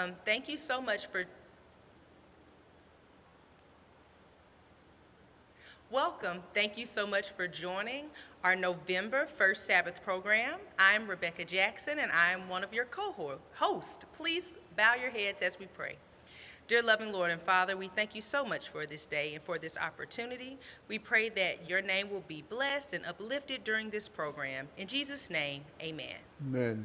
Welcome. Thank you so much for Welcome. Thank you so much for joining our November First Sabbath program. I'm Rebekah Jackson, and I am one of your co-hosts. Please bow your heads as we pray. Dear loving Lord and Father, we thank you so much for this day and for this opportunity. We pray that your name will be blessed and uplifted during this program. In Jesus' name, amen. Amen.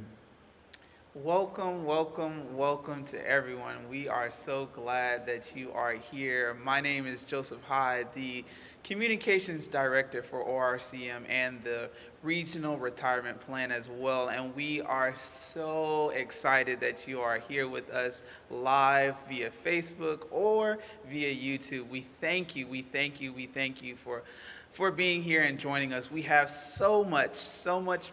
Welcome, welcome, welcome to everyone. We are so glad that you are here. My name is Joseph Hyde, the Communications Director for ORCM and the Regional Retirement Plan as well. And we are so excited that you are here with us live via Facebook or via YouTube. We thank you, we thank you, we thank you for being here and joining us. We have so much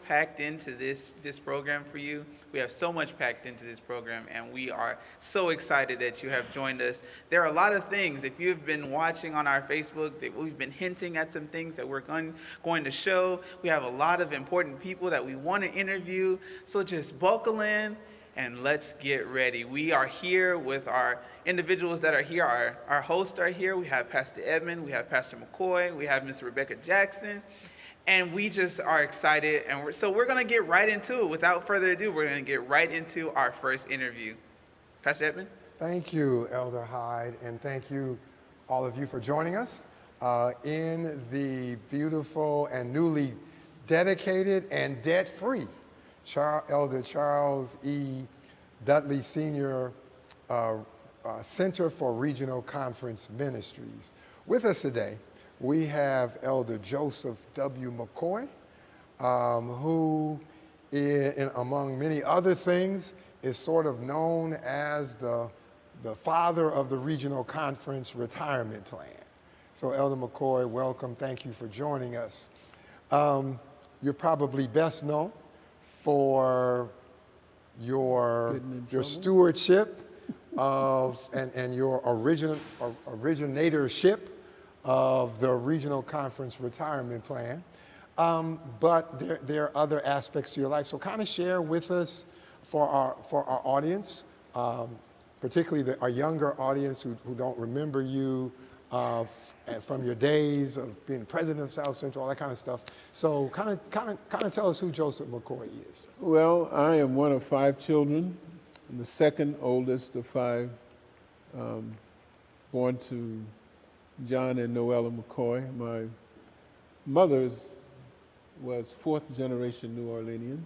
packed into this program for you. We have so much packed into this program, and we are so excited that you have joined us. There are a lot of things, if you've been watching on our Facebook, that we've been hinting at some things that we're going to show. We have a lot of important people that we want to interview, so just buckle in and let's get ready. We are here with our individuals that are here. Our hosts are here. We have Pastor Edmonds, we have Pastor McCoy, we have Ms. Rebekah Jackson, and we just are excited. And so we're going to get right into it. Without further ado, we're going to get right into our first interview. Pastor Edmonds? Thank you, Elder Hyde, and thank you, all of you, for joining us in the beautiful and newly dedicated and debt-free Elder Charles E. Dudley Sr. Center for Regional Conference Ministries. With us today, we have Elder Joseph W. McCoy, who, among many other things, is sort of known as the father of the Regional Conference Retirement Plan. So Elder McCoy, welcome. Thank you for joining us. You're probably best known for your stewardship of and your originatorship of the Regional Conference Retirement Plan. But there are other aspects to your life. So kind of share with us for our audience, particularly our younger audience who don't remember you from your days of being president of South Central, all that kind of stuff. So kind of tell us who Joseph McCoy is. Well, I am one of 5 children. I'm the second oldest of 5, born to John and Noella McCoy. My mother's was 4th generation New Orleanian.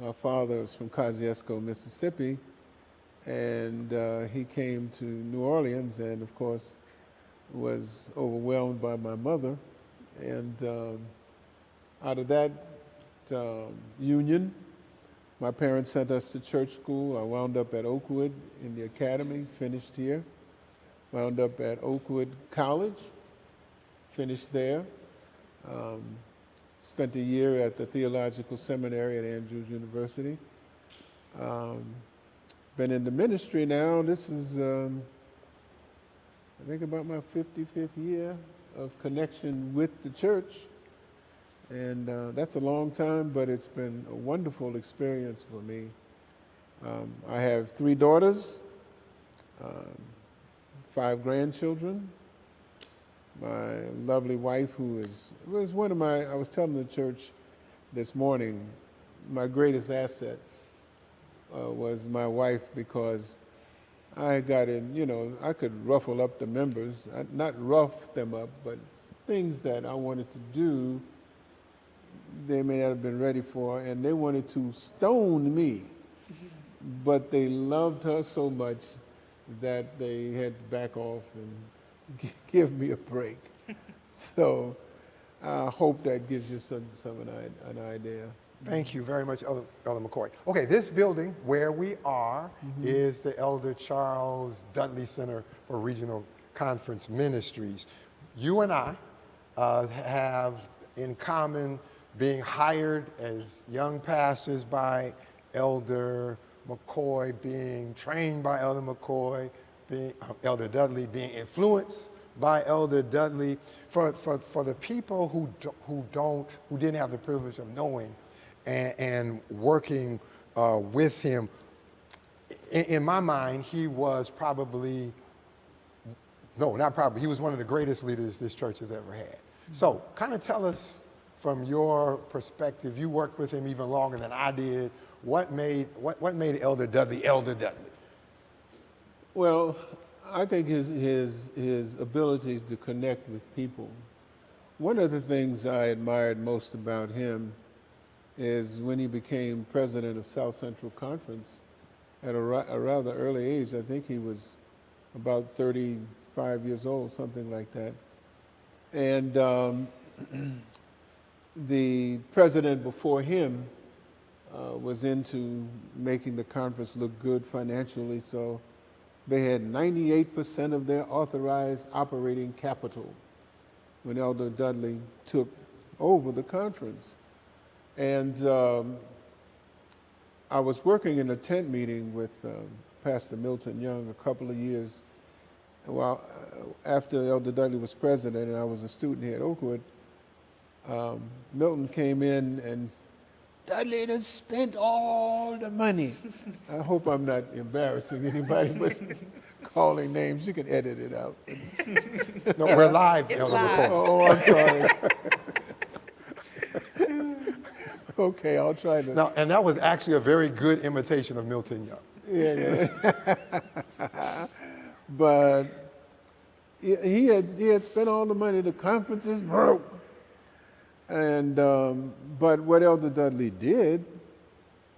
My father was from Kosciuszko, Mississippi, and he came to New Orleans and, of course, was overwhelmed by my mother. And out of that union, my parents sent us to church school. I wound up at Oakwood in the academy, finished here. Wound up at Oakwood College, finished there. Spent a year at the Theological Seminary at Andrews University. Been in the ministry now. This is, I think, about my 55th year of connection with the church. And that's a long time, but it's been a wonderful experience for me. I have 3 daughters, 5 grandchildren. My lovely wife, who was one of my, I was telling the church this morning, my greatest asset was my wife, because I got in, I could ruffle up the members, not rough them up, but things that I wanted to do, they may not have been ready for, and they wanted to stone me. But they loved her so much that they had to back off and give me a break. So I hope that gives you an idea. Thank you very much, Elder McCoy. Okay, this building where we are is the Elder Charles Dudley Center for Regional Conference Ministries. You and I have in common being hired as young pastors by Elder McCoy, being trained by Elder McCoy, being Elder Dudley, being influenced by Elder Dudley. For the people who didn't have the privilege of knowing and working with him, in my mind, he was probably, no, not probably, he was one of the greatest leaders this church has ever had. So kind of tell us from your perspective, you worked with him even longer than I did. What made Elder Dudley Elder Dudley? Well, I think his ability to connect with people. One of the things I admired most about him is when he became president of South Central Conference at a rather early age. I think he was about 35 years old, something like that. And the president before him was into making the conference look good financially, so they had 98% of their authorized operating capital when Elder Dudley took over the conference. And I was working in a tent meeting with Pastor Milton Young a couple of years after Elder Dudley was president, and I was a student here at Oakwood. Milton came in and Dudley has spent all the money. I hope I'm not embarrassing anybody, but calling names, you can edit it out. No, we're live, It's Elder live. McCoy. Oh, I'm sorry. Okay, I'll try to. Now, and that was actually a very good imitation of Milton Young. Yeah. But he had spent all the money. The conference is broke. And but what Elder Dudley did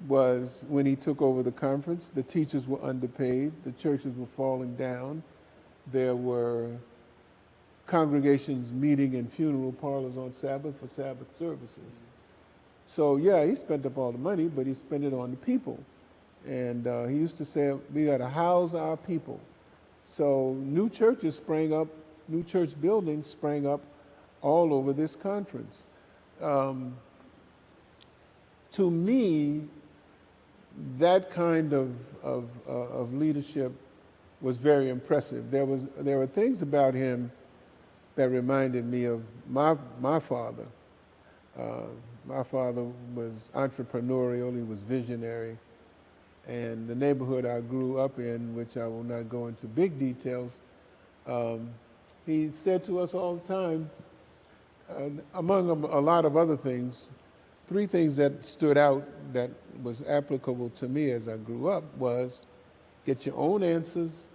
was, when he took over the conference, the teachers were underpaid, the churches were falling down, there were congregations meeting in funeral parlors on Sabbath for Sabbath services. So yeah, he spent up all the money, but he spent it on the people. And he used to say, we got to house our people. So new churches sprang up, new church buildings sprang up all over this conference. To me, that kind of leadership was very impressive. There were things about him that reminded me of my father. My father was entrepreneurial, he was visionary, and the neighborhood I grew up in, which I will not go into big details, he said to us all the time, among a lot of other things, three things that stood out that was applicable to me as I grew up was, get your own answers,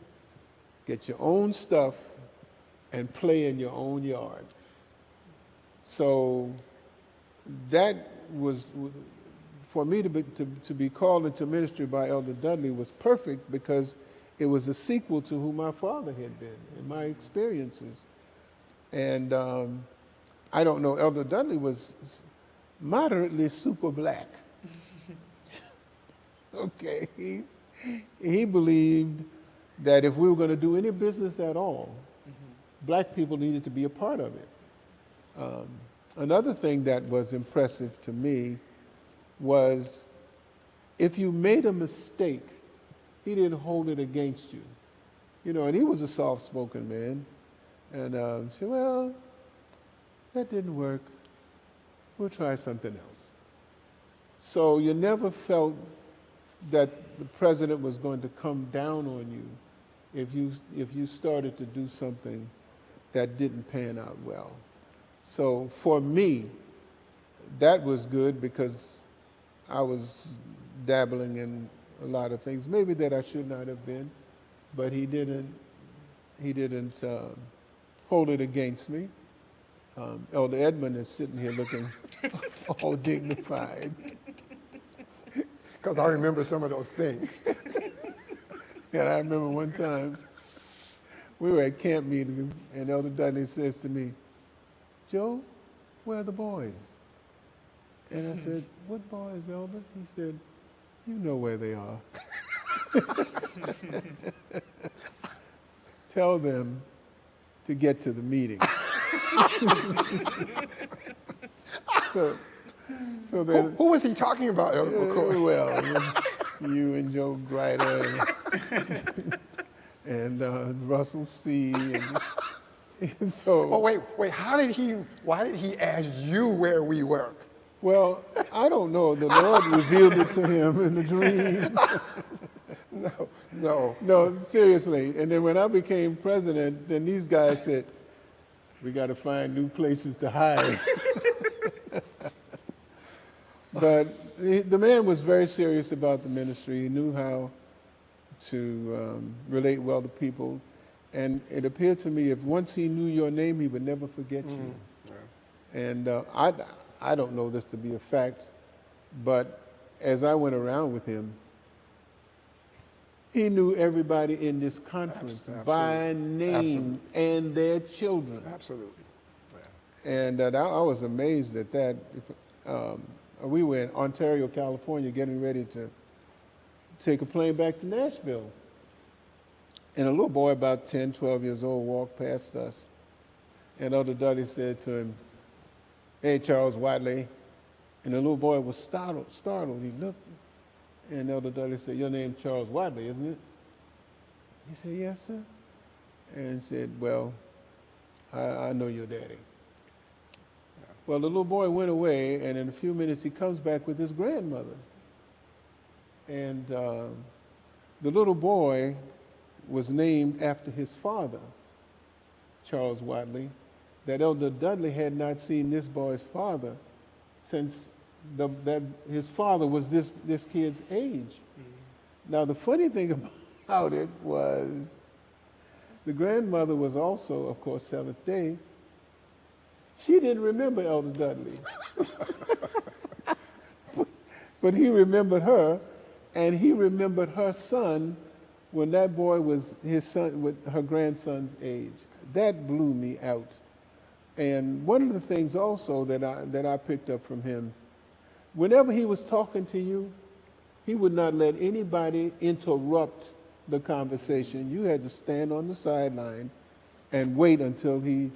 get your own stuff, and play in your own yard. So that was, for me to be called into ministry by Elder Dudley was perfect, because it was a sequel to who my father had been and my experiences. And I don't know, Elder Dudley was moderately super black. Okay, he believed that if we were going to do any business at all, black people needed to be a part of it. Another thing that was impressive to me was, if you made a mistake, he didn't hold it against you. You know, and he was a soft-spoken man. And said, well, that didn't work. We'll try something else. So you never felt that the president was going to come down on you if you started to do something that didn't pan out well. So for me, that was good, because I was dabbling in a lot of things, maybe that I should not have been, but he didn't hold it against me. Elder Edmonds is sitting here looking all dignified. Because I remember some of those things. And I remember one time we were at camp meeting, and Elder Dudley says to me, Joe, where are the boys? And I said, what boys, Elder? He said, you know where they are. Tell them to get to the meeting. So then, Who was he talking about, Elder McCoy? well, you and Joe Grider and Russell C. And so. Oh, wait, why did he ask you where we work? Well, I don't know. The Lord revealed it to him in a dream. No, seriously. And then when I became president, then these guys said, we got to find new places to hide. But the man was very serious about the ministry. He knew how to relate well to people. And it appeared to me if once he knew your name, he would never forget you. Yeah. And I don't know this to be a fact, but as I went around with him, he knew everybody in this conference by name and their children. Absolutely. Yeah. And I was amazed at that. We were in Ontario, California, getting ready to take a plane back to Nashville. And a little boy about 10, 12 years old walked past us. And Elder Dudley said to him, "Hey, Charles Wadley." And the little boy was startled. He looked, and Elder Dudley said, "Your name's Charles Wadley, isn't it?" He said, "Yes, sir." And said, "Well, I know your daddy." Well, the little boy went away, and in a few minutes he comes back with his grandmother. And the little boy was named after his father, Charles Wadley, that Elder Dudley had not seen this boy's father since that his father was this kid's age. Mm-hmm. Now, the funny thing about it was the grandmother was also, of course, Seventh Day. She didn't remember Elder Dudley. But he remembered her, and he remembered her son when that boy was his son, with her grandson's age. That blew me out. And one of the things also that I picked up from him, whenever he was talking to you, he would not let anybody interrupt the conversation. You had to stand on the sideline and wait until he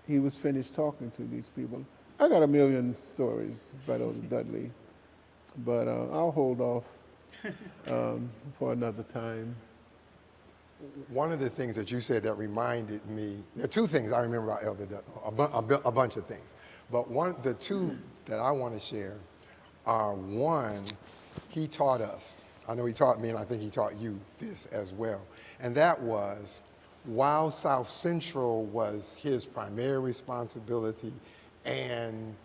was finished talking to these people. I got a million stories about Elder Dudley, but I'll hold off for another time. One of the things that you said that reminded me, there are two things I remember about Elder Dudley, a bunch of things. But the two that I want to share are, one, he taught us, I know he taught me and I think he taught you this as well, and that was, while South Central was his primary responsibility, and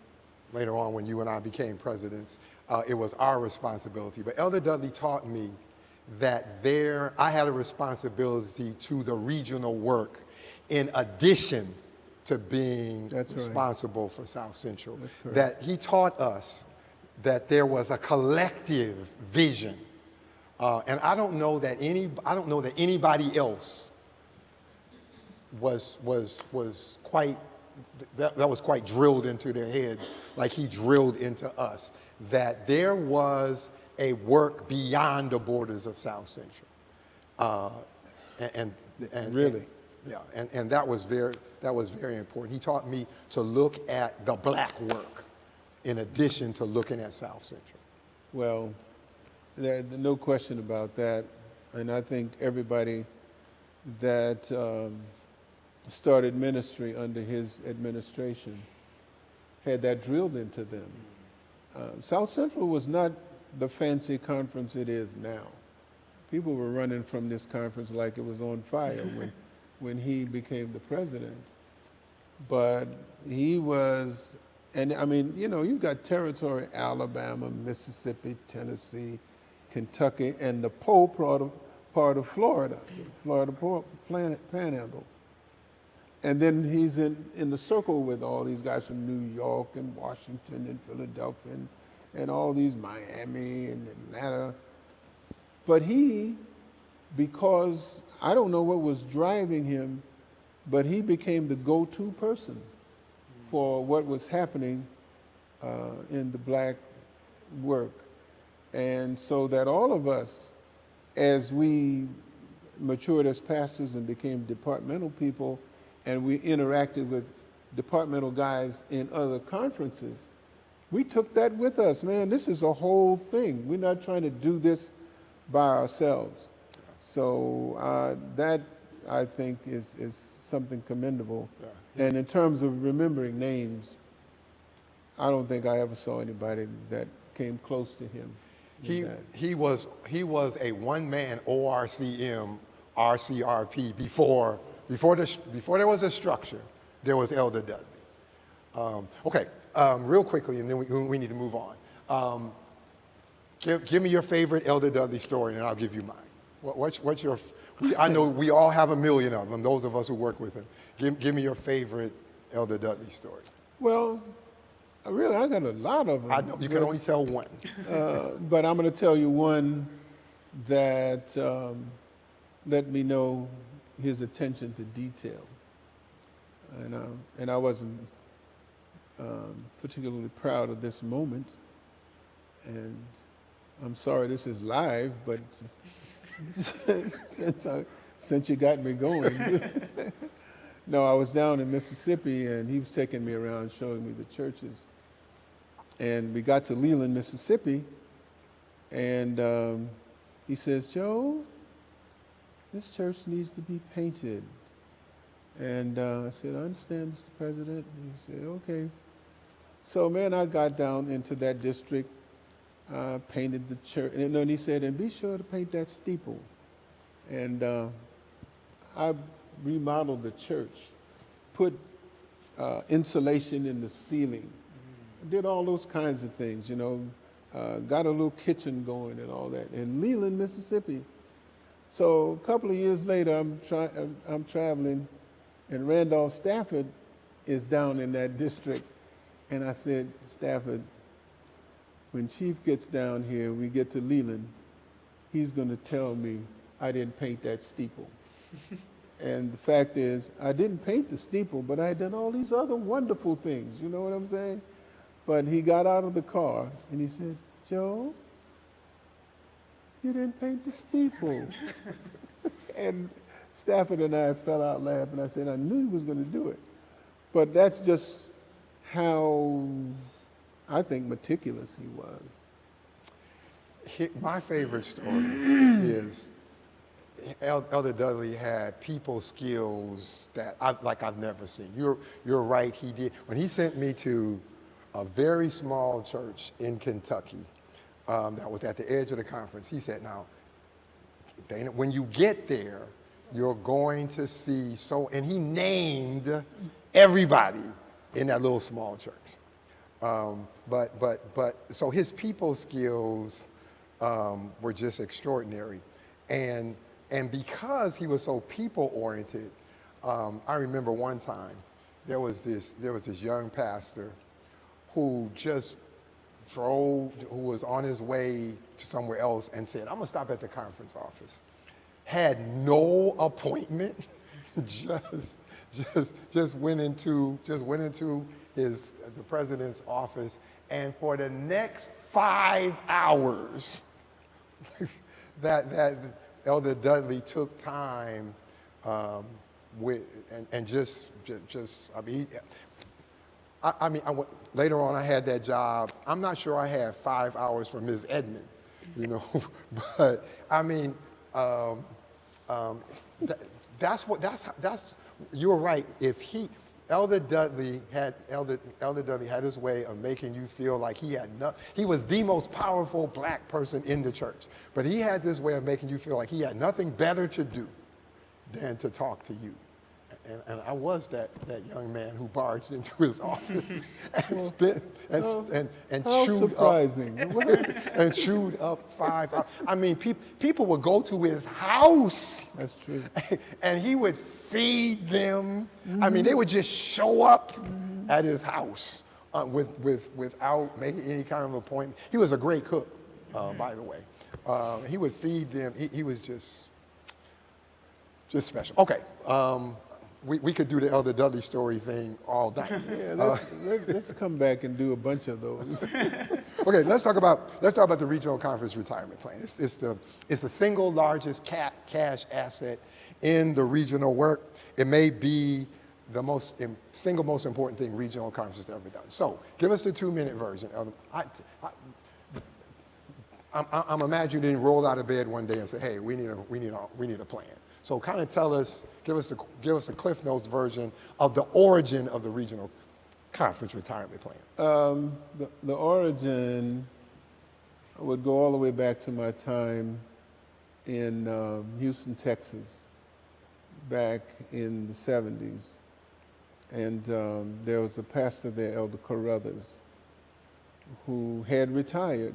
later on when you and I became presidents, it was our responsibility. But Elder Dudley taught me that I had a responsibility to the regional work in addition to being responsible for South Central. That he taught us that there was a collective vision. And I don't know that anybody else was quite drilled into their heads like he drilled into us, that there was a work beyond the borders of South Central, and really, and that was very important. He taught me to look at the black work in addition to looking at South Central. Well, there's no question about that, and I think everybody that started ministry under his administration had that drilled into them. South Central was not the fancy conference it is now. People were running from this conference like it was on fire when he became the president. But he was, and I mean, you know, you've got territory, Alabama, Mississippi, Tennessee, Kentucky, and the Po part of Florida, Panhandle. And then he's in the circle with all these guys from New York and Washington and Philadelphia and all these, Miami and Atlanta. But because I don't know what was driving him, but he became the go-to person for what was happening in the black work. And so that all of us, as we matured as pastors and became departmental people, and we interacted with departmental guys in other conferences, we took that with us. Man, this is a whole thing. We're not trying to do this by ourselves. So that, I think, is something commendable. Yeah. And in terms of remembering names, I don't think I ever saw anybody that came close to him. He was a one-man ORCM RCRP before there was a structure. There was Elder Dudley. Okay, real quickly, and then we need to move on. Give me your favorite Elder Dudley story, and I'll give you mine. What's your? I know we all have a million of them. Those of us who work with him. Give me your favorite Elder Dudley story. Well, I got a lot of them. I know you can only tell one. But I'm going to tell you one that let me know his attention to detail. And I wasn't particularly proud of this moment. And I'm sorry this is live, but since you got me going. No, I was down in Mississippi, and he was taking me around showing me the churches. And we got to Leland, Mississippi, and he says, "Joe, this church needs to be painted." And I said, "I understand, Mr. President." And he said, "Okay." So, man, I got down into that district, painted the church, and then he said, "And be sure to paint that steeple." And I remodeled the church, put insulation in the ceiling, did all those kinds of things, got a little kitchen going and all that in Leland, Mississippi. So a couple of years later, I'm traveling, and Randolph Stafford is down in that district. And I said, "Stafford, when Chief gets down here, we get to Leland, he's going to tell me I didn't paint that steeple." And the fact is, I didn't paint the steeple, but I did all these other wonderful things. You know what I'm saying? But he got out of the car and he said, "Joe, you didn't paint the steeple." And Stafford and I fell out laughing. I said, "I knew he was going to do it." But that's just how I think meticulous he was. My favorite story is Elder Dudley had people skills that I've never seen. You're right, he did. When he sent me to a very small church in Kentucky that was at the edge of the conference, he said, "Now, Dana, when you get there, you're going to see and he named everybody in that little small church. So his people skills were just extraordinary. And because he was so people-oriented, I remember one time there was this young pastor who was on his way to somewhere else and said, "I'm gonna stop at the conference office." Had no appointment, just went into the president's office, and for the next 5 hours, that Elder Dudley took time later on I had that job. I'm not sure I had 5 hours for Ms. Edmonds, but I mean, you're right. Elder Dudley had his way of making you feel like he was the most powerful black person in the church, but he had this way of making you feel like he had nothing better to do than to talk to you. And I was that young man who barged into his office and chewed up 5 hours. I mean, people would go to his house. That's true. And he would feed them. Mm-hmm. I mean, they would just show up at his house without making any kind of appointment. He was a great cook, by the way. He would feed them. He was just special. Okay. We could do the Elder Dudley story thing all night. Yeah, let's come back and do a bunch of those. Okay, let's talk about the Regional Conference Retirement Plan. It's the single largest cash asset in the regional work. It may be the single most important thing Regional Conference has ever done. So, give us the 2-minute version. I'm imagining you didn't roll out of bed one day and say, "Hey, we need a plan." So kind of give us the Cliff Notes version of the origin of the Regional Conference Retirement Plan. The origin would go all the way back to my time in Houston, Texas, back in the 70s. And there was a pastor there, Elder Carruthers, who had retired.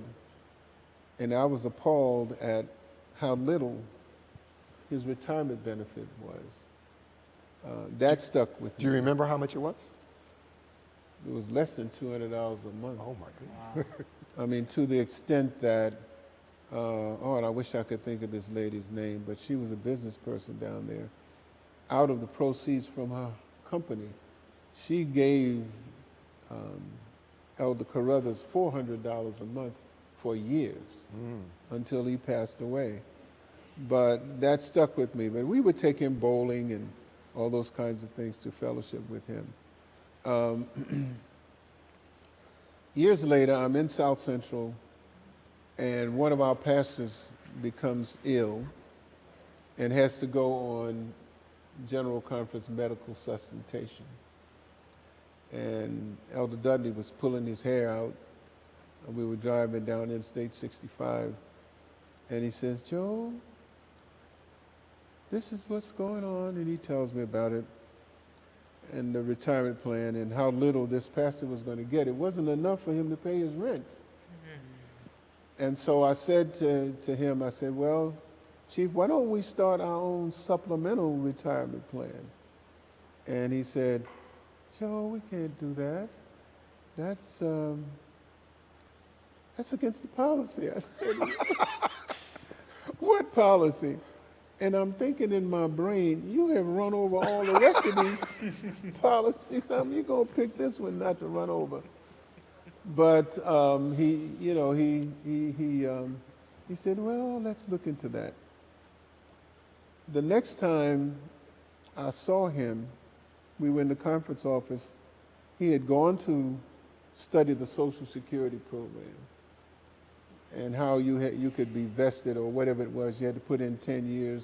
And I was appalled at how little his retirement benefit was. That stuck with me. Do you remember how much it was? It was less than $200 a month. Oh my goodness. I mean, to the extent that, and I wish I could think of this lady's name, but she was a business person down there. Out of the proceeds from her company, she gave Elder Carruthers $400 a month for years until he passed away. But that stuck with me. But we would take him bowling and all those kinds of things to fellowship with him. Years later, I'm in South Central, and one of our pastors becomes ill and has to go on General Conference medical sustentation. And Elder Dudley was pulling his hair out. We were driving down Interstate 65, and he says, "Joe, this is what's going on," and he tells me about it and the retirement plan and how little this pastor was going to get. It wasn't enough for him to pay his rent. And so I said to him, I said, "Well, Chief, why don't we start our own supplemental retirement plan?" And he said, "Joe, we can't do that. That's against the policy." I said, "What policy?" And I'm thinking in my brain, you have run over all the rest of these policies. You're going to pick this one not to run over. But he said, "Well, let's look into that." The next time I saw him, we were in the conference office. He had gone to study the Social Security program and how you could be vested or whatever it was. You had to put in 10 years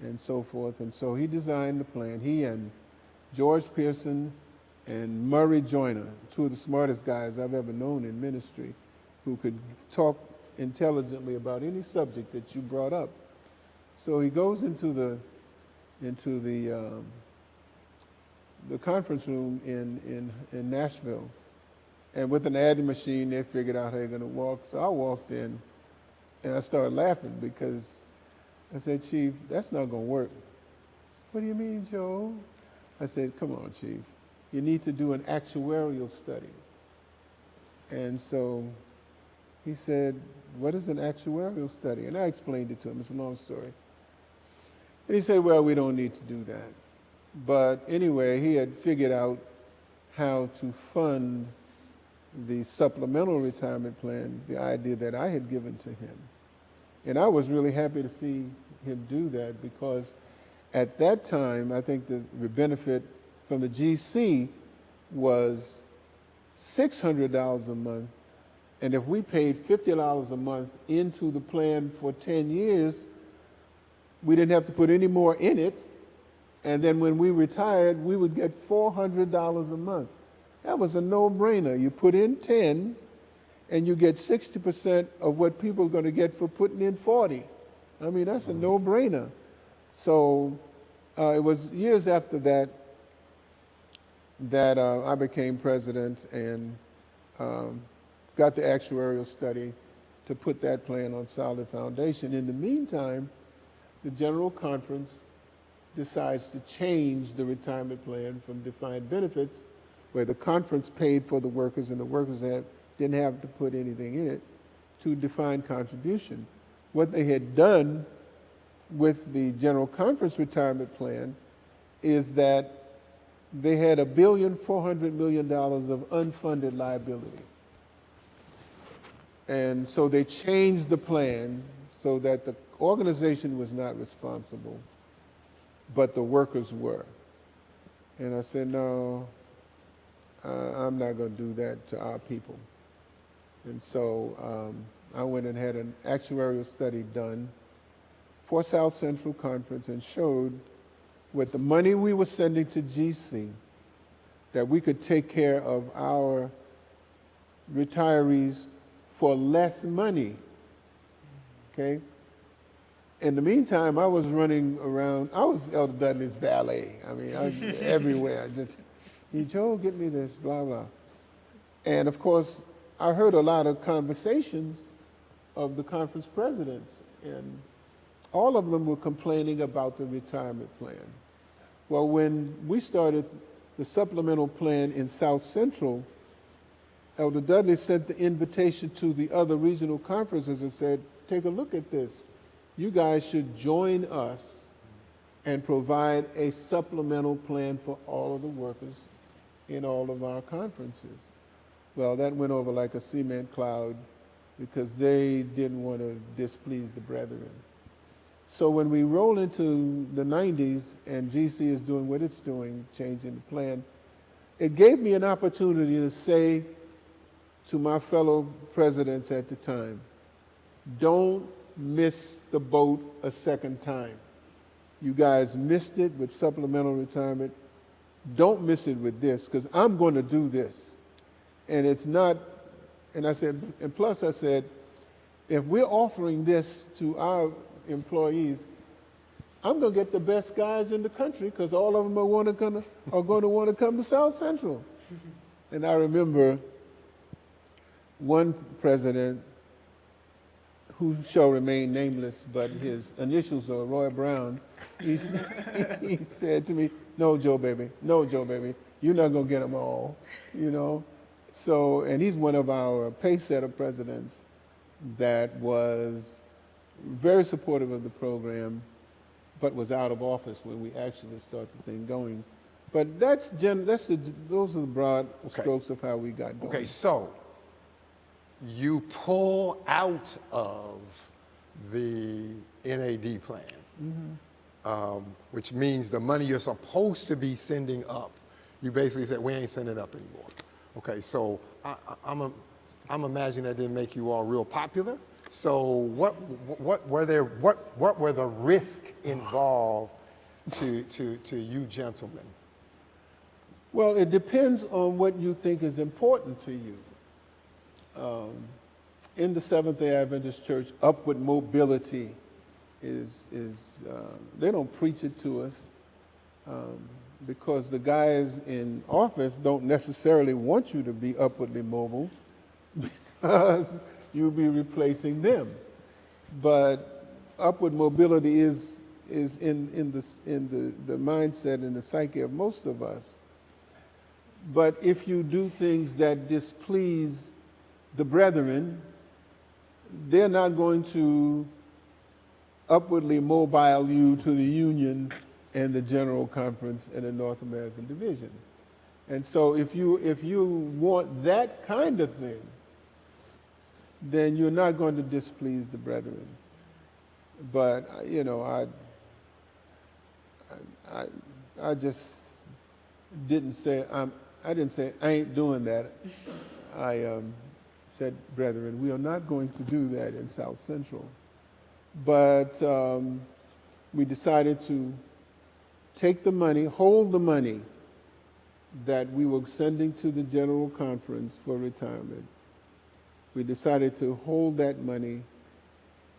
and so forth. And so he designed the plan. He and George Pearson and Murray Joyner, two of the smartest guys I've ever known in ministry, who could talk intelligently about any subject that you brought up. So he goes into the conference room in Nashville, and with an adding machine, they figured out how they're going to walk. So I walked in, and I started laughing because I said, "Chief, that's not going to work." "What do you mean, Joe?" I said, "Come on, Chief. You need to do an actuarial study." And so he said, "What is an actuarial study?" And I explained it to him. It's a long story. And he said, "Well, we don't need to do that." But anyway, he had figured out how to fund the supplemental retirement plan, the idea that I had given to him. And I was really happy to see him do that, because at that time, I think the benefit from the GC was $600 a month. And if we paid $50 a month into the plan for 10 years, we didn't have to put any more in it. And then when we retired, we would get $400 a month. That was a no-brainer. You put in 10, and you get 60% of what people are going to get for putting in 40. I mean, that's a no-brainer. So it was years after that that I became president and got the actuarial study to put that plan on solid foundation. In the meantime, the General Conference decides to change the retirement plan from defined benefits, where the conference paid for the workers and the workers didn't have to put anything in it, to defined contribution. What they had done with the General Conference retirement plan is that they had $1.4 billion of unfunded liability. And so they changed the plan so that the organization was not responsible, but the workers were. And I said, "No, I'm not going to do that to our people." And so I went and had an actuarial study done for South Central Conference and showed with the money we were sending to GC that we could take care of our retirees for less money. Okay? In the meantime, I was running around. I was Elder Dudley's valet. I mean, I was everywhere. Joe, get me this, blah, blah. And of course, I heard a lot of conversations of the conference presidents, and all of them were complaining about the retirement plan. Well, when we started the supplemental plan in South Central, Elder Dudley sent the invitation to the other regional conferences and said, take a look at this. You guys should join us and provide a supplemental plan for all of the workers in all of our conferences. Well, that went over like a cement cloud because they didn't want to displease the brethren. So when we roll into the 90s and GC is doing what it's doing, changing the plan, it gave me an opportunity to say to my fellow presidents at the time, don't miss the boat a second time. You guys missed it with supplemental retirement. Don't miss it with this, because I'm going to do this. And it's not, and I said, and plus I said, if we're offering this to our employees, I'm going to get the best guys in the country because all of them are going to want to come to South Central. And I remember one president who shall remain nameless, but his initials are Roy Brown. He said to me, no, Joe, baby, you're not going to get them all, you know. So, and he's one of our pace-setter presidents that was very supportive of the program, but was out of office when we actually started the thing going. But those are the broad strokes of how we got going. Okay, so you pull out of the NAD plan, which means the money you're supposed to be sending up, you basically said, we ain't sending it up anymore. Okay, so I'm imagining that didn't make you all real popular. So what were the risks involved to you gentlemen? Well, it depends on what you think is important to you. In the Seventh-day Adventist Church, upward mobility is they don't preach it to us because the guys in office don't necessarily want you to be upwardly mobile because you'll be replacing them. But upward mobility is in the mindset and the psyche of most of us. But if you do things that displease the brethren, they're not going to upwardly mobile you to the Union and the General Conference and the North American Division. And so if you want that kind of thing, then you're not going to displease the brethren. But, you know, I just didn't say, I didn't say, I ain't doing that. I said, brethren, we are not going to do that in South Central. But we decided to take the money, hold the money that we were sending to the General Conference for retirement. We decided to hold that money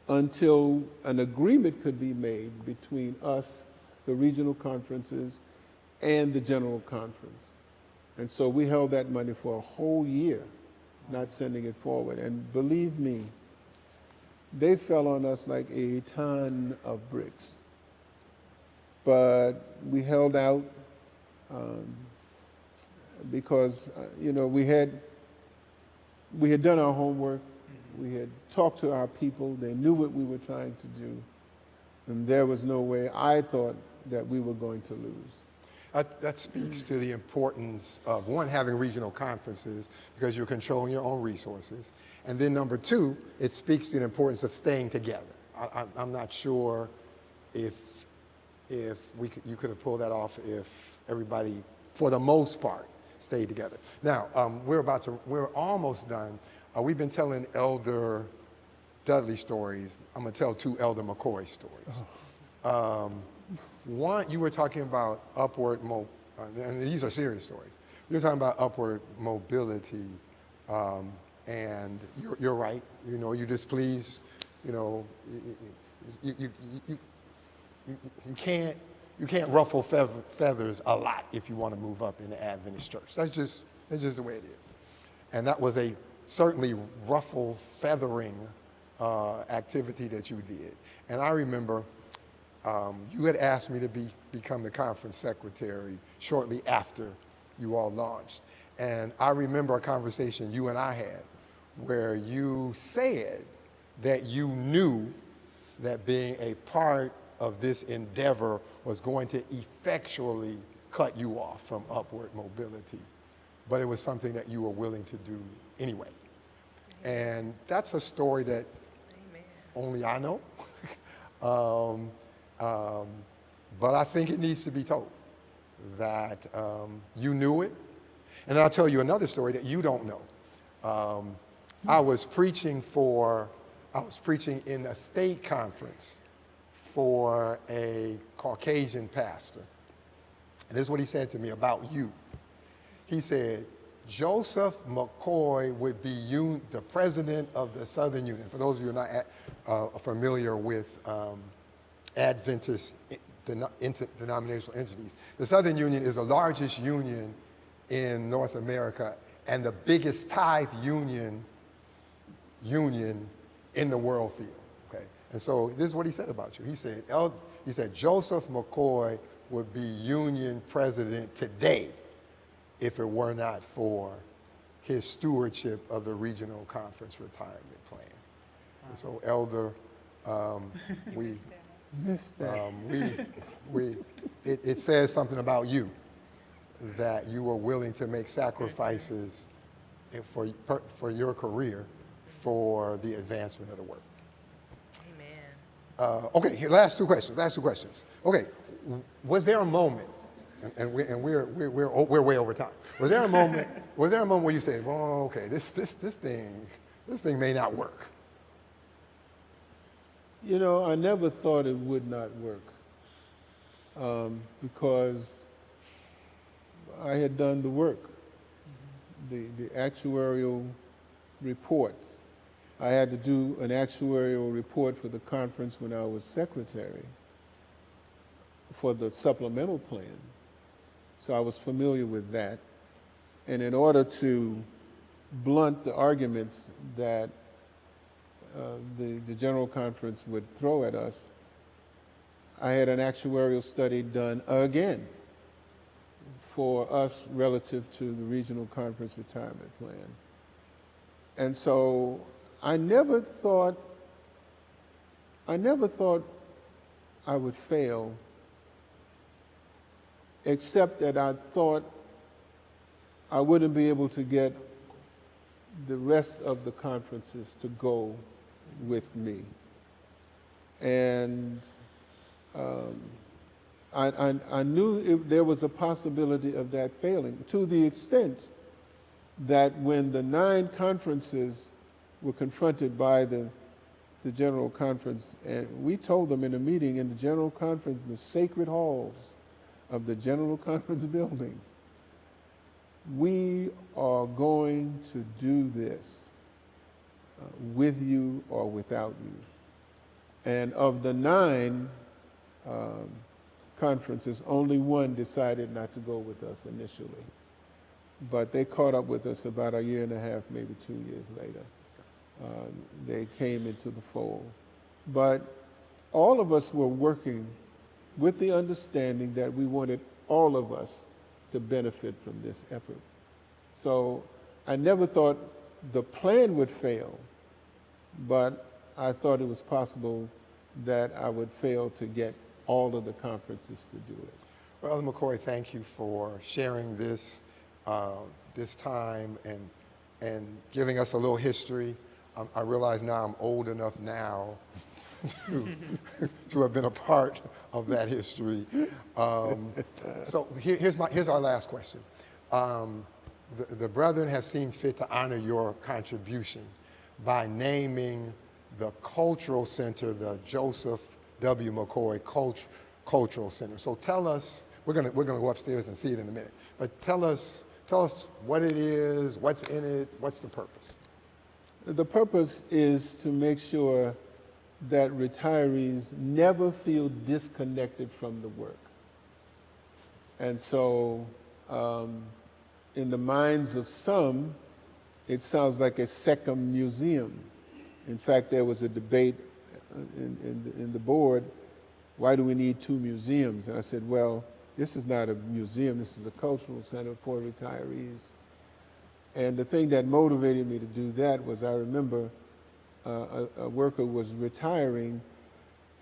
until an agreement could be made between us, the regional conferences, and the General Conference. And so we held that money for a whole year, not sending it forward. And believe me, they fell on us like a ton of bricks. But we held out because, you know, we had done our homework. We had talked to our people. They knew what we were trying to do. And there was no way I thought that we were going to lose. That speaks to the importance of, one, having regional conferences because you're controlling your own resources. And then number two, it speaks to the importance of staying together. I'm not sure if you could have pulled that off if everybody, for the most part, stayed together. Now, we're almost done. We've been telling Elder Dudley stories. I'm going to tell two Elder McCoy stories. One, you were talking about and these are serious stories. You were talking about upward mobility And you're right. You know, you displease. You know, you can't ruffle feathers a lot if you want to move up in the Adventist church. That's just the way it is. And that was a certainly ruffle feathering activity that you did. And I remember you had asked me to become the conference secretary shortly after you all launched. And I remember a conversation you and I had where you said that you knew that being a part of this endeavor was going to effectually cut you off from upward mobility. But it was something that you were willing to do anyway. And that's a story that only I know. But I think it needs to be told that you knew it. And I'll tell you another story that you don't know. I was preaching in a state conference for a Caucasian pastor. And this is what he said to me about you. He said, Joseph McCoy would be the president of the Southern Union. For those of you who are not familiar with Adventist interdenominational entities, the Southern Union is the largest union in North America and the biggest tithe union in the world field. Okay, and so this is what he said about you. He said Joseph McCoy would be union president today if it were not for his stewardship of the regional conference retirement plan. And so, Elder, it says something about you, that you were willing to make sacrifices for your career for the advancement of the work. Amen. Okay, last two questions. Okay, was there a moment, and we're way over time. Was there a moment where you said, well, okay, this thing may not work? You know, I never thought it would not work because I had done the work, the actuarial reports. I had to do an actuarial report for the conference when I was secretary for the supplemental plan. So I was familiar with that. And in order to blunt the arguments that the General Conference would throw at us, I had an actuarial study done again for us relative to the Regional Conference Retirement Plan. And so I never thought I would fail, except that I thought I wouldn't be able to get the rest of the conferences to go with me. And I knew there was a possibility of that failing, to the extent that when the 9 conferences were confronted by the General Conference, and we told them in a meeting in the General Conference, the sacred halls of the General Conference building, we are going to do this with you or without you. And of the 9 conferences, only 1 decided not to go with us initially. But they caught up with us about 1.5 years, maybe 2 years later. They came into the fold. But all of us were working with the understanding that we wanted all of us to benefit from this effort. So I never thought the plan would fail, but I thought it was possible that I would fail to get all of the conferences to do it. Well, Elder McCoy, thank you for sharing this time and giving us a little history. I realize now I'm old enough now to have been a part of that history. So here's our last question. The brethren have seen fit to honor your contribution by naming the cultural center the Joseph W. McCoy Cultural Center. So tell us, we're gonna go upstairs and see it in a minute, but tell us what it is, what's in it, what's the purpose? The purpose is to make sure that retirees never feel disconnected from the work. And so, in the minds of some, it sounds like a second museum. In fact, there was a debate in the board, why do we need two museums? And I said, well, this is not a museum, this is a cultural center for retirees. And the thing that motivated me to do that was I remember a worker was retiring,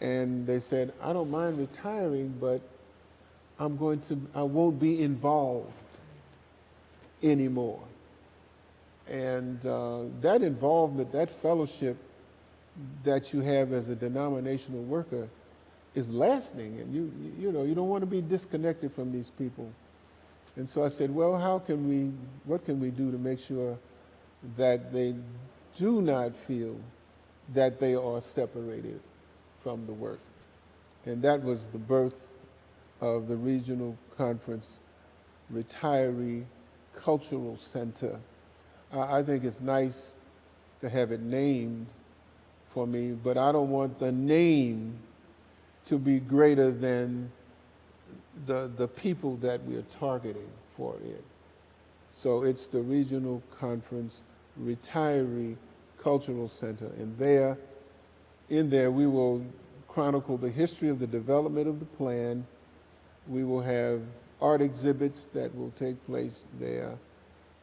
and they said, I don't mind retiring, but I won't be involved anymore. And that involvement, that fellowship that you have as a denominational worker is lasting, and you don't want to be disconnected from these people. And so I said, well, what can we do to make sure that they do not feel that they are separated from the work? And that was the birth of the Regional Conference Retiree Cultural Center. I think it's nice to have it named for me, but I don't want the name to be greater than the people that we are targeting for it. So it's the Regional Conference Retiree Cultural Center, and in there we will chronicle the history of the development of the plan. We will have art exhibits that will take place there,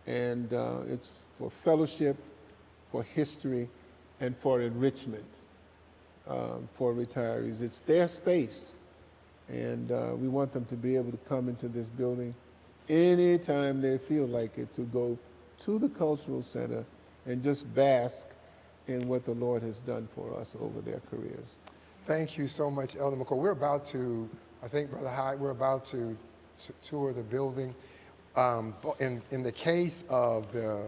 and it's for fellowship, for history, and for enrichment for retirees. It's their space, and we want them to be able to come into this building anytime they feel like it, to go to the cultural center and just bask in what the Lord has done for us over their careers. Thank you so much, Elder McCoy. We're about to, I think, Brother Hyde, we're about to tour the building. In the case of the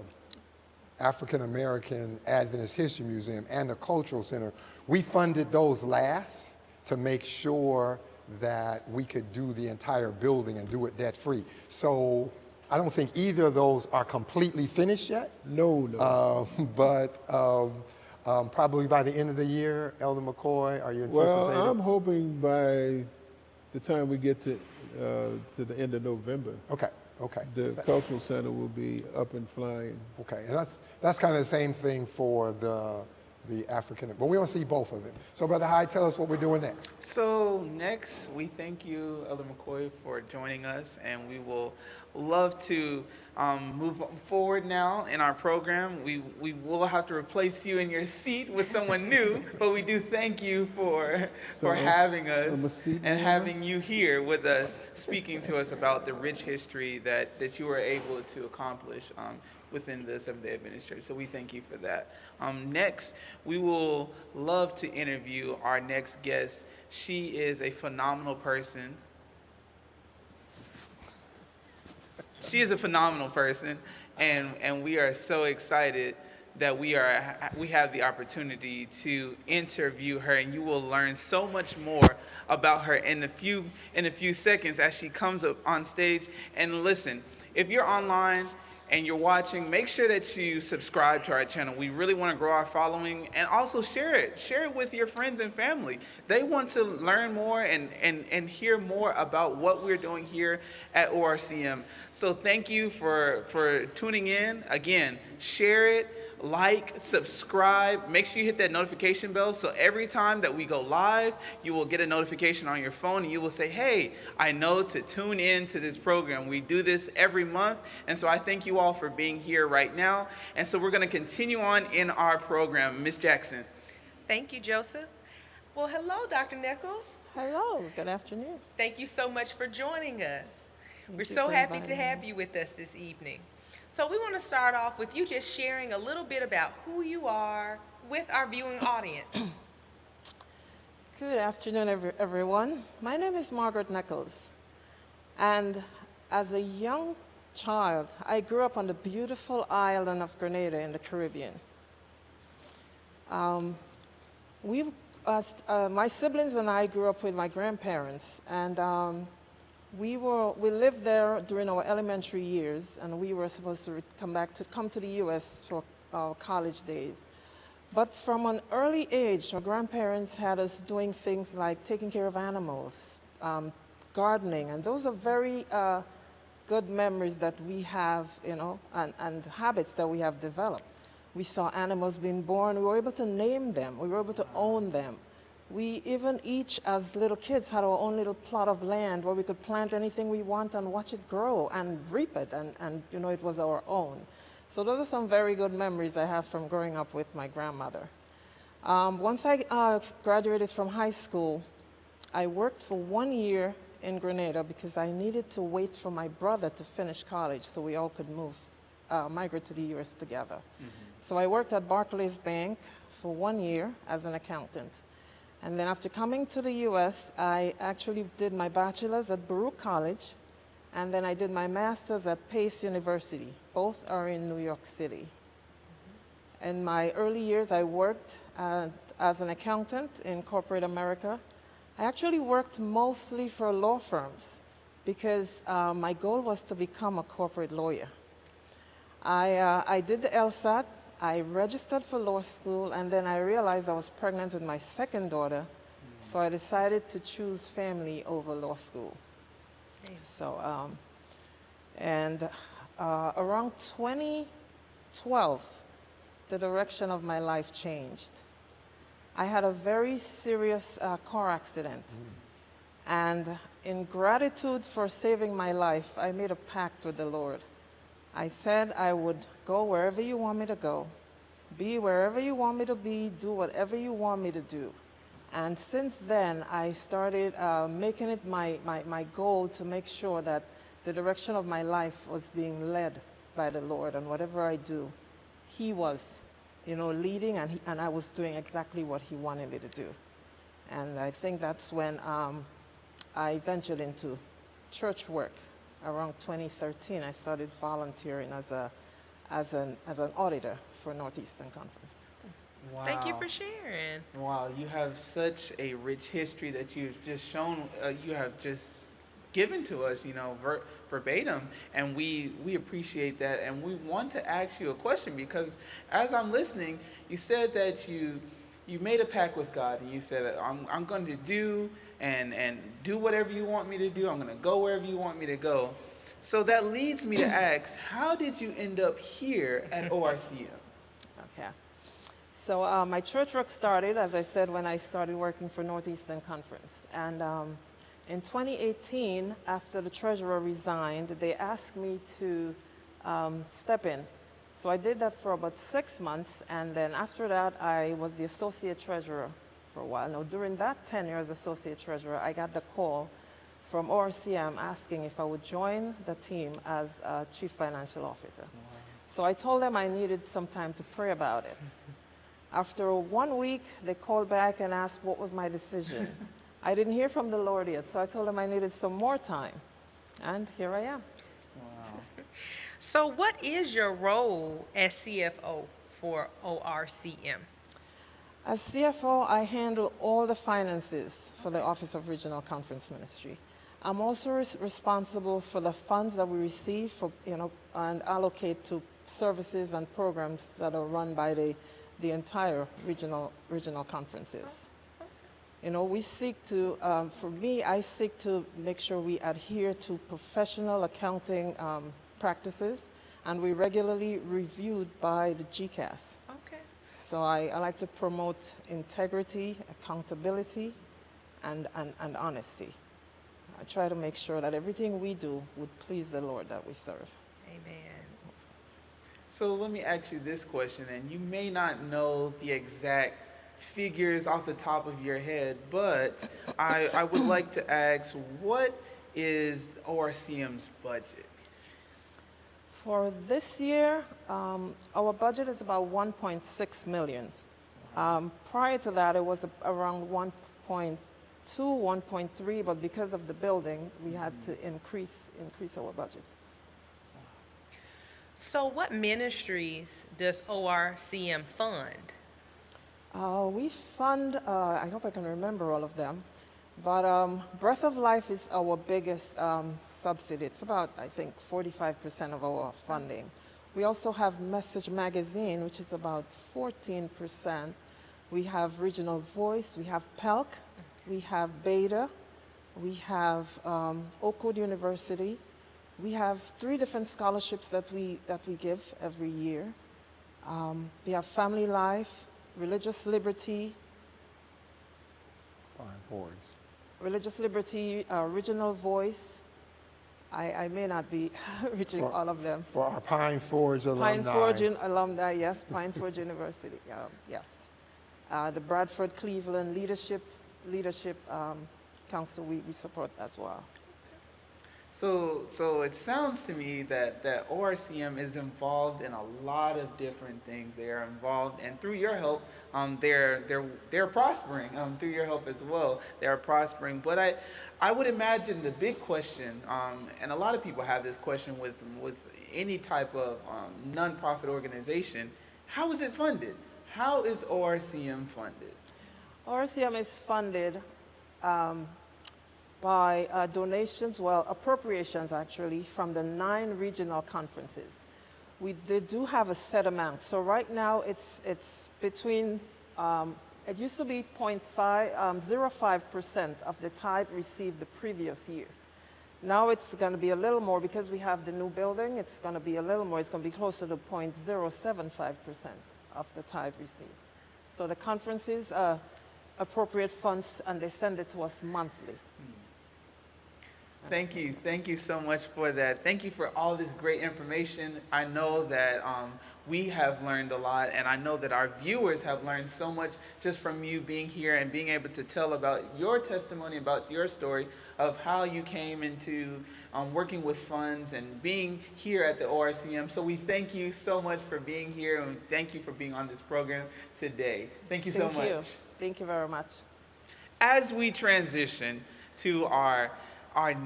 African American Adventist History Museum and the Cultural Center, we funded those last to make sure that we could do the entire building and do it debt-free. So I don't think either of those are completely finished yet. No. But probably by the end of the year, Elder McCoy, are you anticipating? Well, I'm hoping by the time we get to the end of November. Okay. The Cultural Center will be up and flying. Okay, and that's kind of the same thing for the African, but we want to see both of them. So Brother Hyde, tell us what we're doing next. So next, we thank you, Elder McCoy, for joining us, and we will love to move forward now in our program. We will have to replace you in your seat with someone new, but we do thank you for having us and having you here with us, speaking to us about the rich history that you were able to accomplish within the Seventh-day Adventist Church. So we thank you for that. Next, we will love to interview our next guest. She is a phenomenal person. She is a phenomenal person, and we are so excited that we have the opportunity to interview her, and you will learn so much more about her in a few seconds as she comes up on stage. And listen, if you're online and you're watching, make sure that you subscribe to our channel. We really want to grow our following, and also share it with your friends and family. They want to learn more and hear more about what we're doing here at ORCM. So thank you for tuning in. Again, share it, like, subscribe, make sure you hit that notification bell, so every time that we go live, you will get a notification on your phone, and you will say, hey, I know to tune in to this program. We do this every month, and so I thank you all for being here right now. And so we're going to continue on in our program. Ms. Jackson. Thank you, Joseph. Well, hello, Dr. Nichols. Hello, good afternoon. Thank you so much for joining us. We're you so for happy to inviting have me. you with us this evening. So we want to start off with you just sharing a little bit about who you are with our viewing audience. Good afternoon, everyone. My name is Margaret Nichols, and as a young child, I grew up on the beautiful island of Grenada in the Caribbean. My siblings and I grew up with my grandparents, and we lived there during our elementary years, and we were supposed to come to the U.S. for our college days. But from an early age, our grandparents had us doing things like taking care of animals, gardening, and those are very good memories that we have, and habits that we have developed. We saw animals being born. We were able to name them. We were able to own them. We even each, as little kids, had our own little plot of land where we could plant anything we want and watch it grow and reap it, and it was our own. So those are some very good memories I have from growing up with my grandmother. Once I graduated from high school, I worked for 1 year in Grenada because I needed to wait for my brother to finish college so we all could migrate to the U.S. together. So I worked at Barclays Bank for 1 year as an accountant. And then after coming to the U.S., I actually did my bachelor's at Baruch College, and then I did my master's at Pace University. Both are in New York City. In my early years, I worked as an accountant in corporate America. I actually worked mostly for law firms because my goal was to become a corporate lawyer. I did the LSAT, I registered for law school, and then I realized I was pregnant with my second daughter, so I decided to choose family over law school. So, around 2012, the direction of my life changed. I had a very serious car accident. And in gratitude for saving my life, I made a pact with the Lord. I said I would go wherever you want me to go, be wherever you want me to be, do whatever you want me to do. And since then, I started making it my goal to make sure that the direction of my life was being led by the Lord, and whatever I do, He was leading, and I was doing exactly what He wanted me to do. And I think that's when I ventured into church work. Around 2013, I started volunteering as an auditor for Northeastern Conference. Wow. Thank you for sharing. Wow, you have such a rich history that you've just shown, you have just given to us, verbatim, and we appreciate that, and we want to ask you a question because as I'm listening, you said that you made a pact with God, and you said, I'm going to do and do whatever you want me to do. I'm going to go wherever you want me to go. So that leads me to ask, how did you end up here at ORCM? Okay. So my church work started, as I said, when I started working for Northeastern Conference. And in 2018, after the treasurer resigned, they asked me to step in. So I did that for about 6 months, and then after that, I was the associate treasurer for a while. Now, during that tenure as associate treasurer, I got the call from ORCM asking if I would join the team as chief financial officer. Wow. So I told them I needed some time to pray about it. After 1 week, they called back and asked what was my decision. I didn't hear from the Lord yet, so I told them I needed some more time. And here I am. Wow. So what is your role as CFO for ORCM? As CFO, I handle all the finances for the Office of Regional Conference Ministry. I'm also responsible for the funds that we receive and allocate to services and programs that are run by the entire regional conferences. We seek to, for me, I seek to make sure we adhere to professional accounting practices, and we regularly reviewed by the GCAS. Okay. So I like to promote integrity, accountability, and honesty. I try to make sure that everything we do would please the Lord that we serve. Amen. So let me ask you this question, and you may not know the exact figures off the top of your head, but I would like to ask, what is ORCM's budget? For this year, our budget is about 1.6 million. Prior to that, it was around 1.2, 1.3, but because of the building, we had to increase our budget. So what ministries does ORCM fund? We fund, I hope I can remember all of them, but Breath of Life is our biggest subsidy. It's about, I think, 45% of our funding. We also have Message Magazine, which is about 14%. We have Regional Voice, we have PELC, we have Beta, we have Oakwood University. We have 3 different scholarships that we give every year. We have Family Life, Religious Liberty, Religious Liberty, Regional Voice. I may not be reaching all of them. For our Pine Forge alumni. Pine Forge alumni, yes, Pine Forge University, yes. The Bradford Cleveland Leadership Council, we support as well. So it sounds to me that ORCM is involved in a lot of different things. They are involved, and through your help, they're prospering. Through your help as well, they are prospering. But I would imagine the big question, and a lot of people have this question with any type of nonprofit organization: how is it funded? How is ORCM funded? ORCM is funded by donations, well, appropriations actually, from the 9 regional conferences. They do have a set amount. So right now it's between, it used to be 0.05% of the tithe received the previous year. Now it's going to be a little more because we have the new building. It's going to be a little more. It's going to be closer to 0.075% of the tithe received. So the conferences appropriate funds and they send it to us monthly. Thank you so much for that. Thank you for all this great information. I know that we have learned a lot, and I know that our viewers have learned so much just from you being here and being able to tell about your testimony, about your story of how you came into working with funds and being here at the ORCM. So we thank you so much for being here, and thank you for being on this program today. Thank you so much. Thank you very much. As we transition to our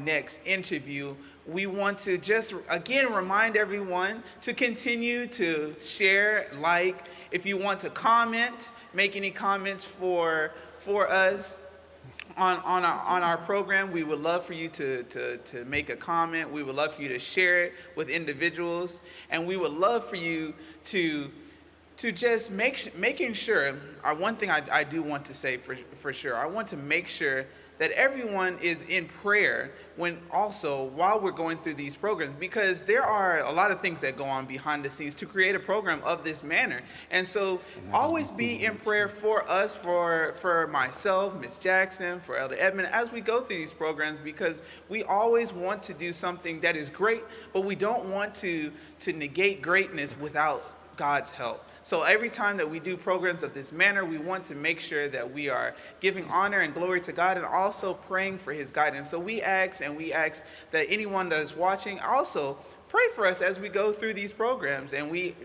next interview, we want to just again remind everyone to continue to share, like. If you want to comment, make any comments for us on our program, we would love for you to make a comment. We would love for you to share it with individuals, and we would love for you to just making sure. One thing I do want to say for sure, I want to make sure that everyone is in prayer while we're going through these programs, because there are a lot of things that go on behind the scenes to create a program of this manner. And so always be in prayer for us, for myself, Ms. Jackson, for Elder Edmond, as we go through these programs, because we always want to do something that is great, but we don't want to negate greatness without God's help. So every time that we do programs of this manner, we want to make sure that we are giving honor and glory to God and also praying for his guidance. So we ask that anyone that is watching also pray for us as we go through these programs. And we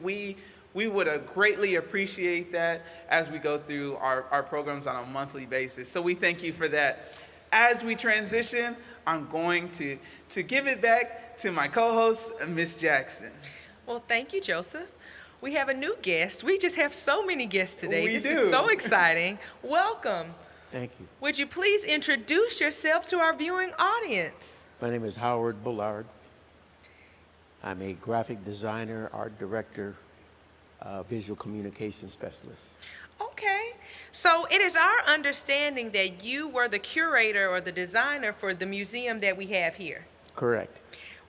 would greatly appreciate that as we go through our programs on a monthly basis. So we thank you for that. As we transition, I'm going to give it back to my co-host, Ms. Jackson. Well, thank you, Joseph. We have a new guest. We just have so many guests today. This is so exciting. Welcome. Thank you. Would you please introduce yourself to our viewing audience? My name is Howard Bullard. I'm a graphic designer, art director, visual communication specialist. Okay. So it is our understanding that you were the curator or the designer for the museum that we have here. Correct.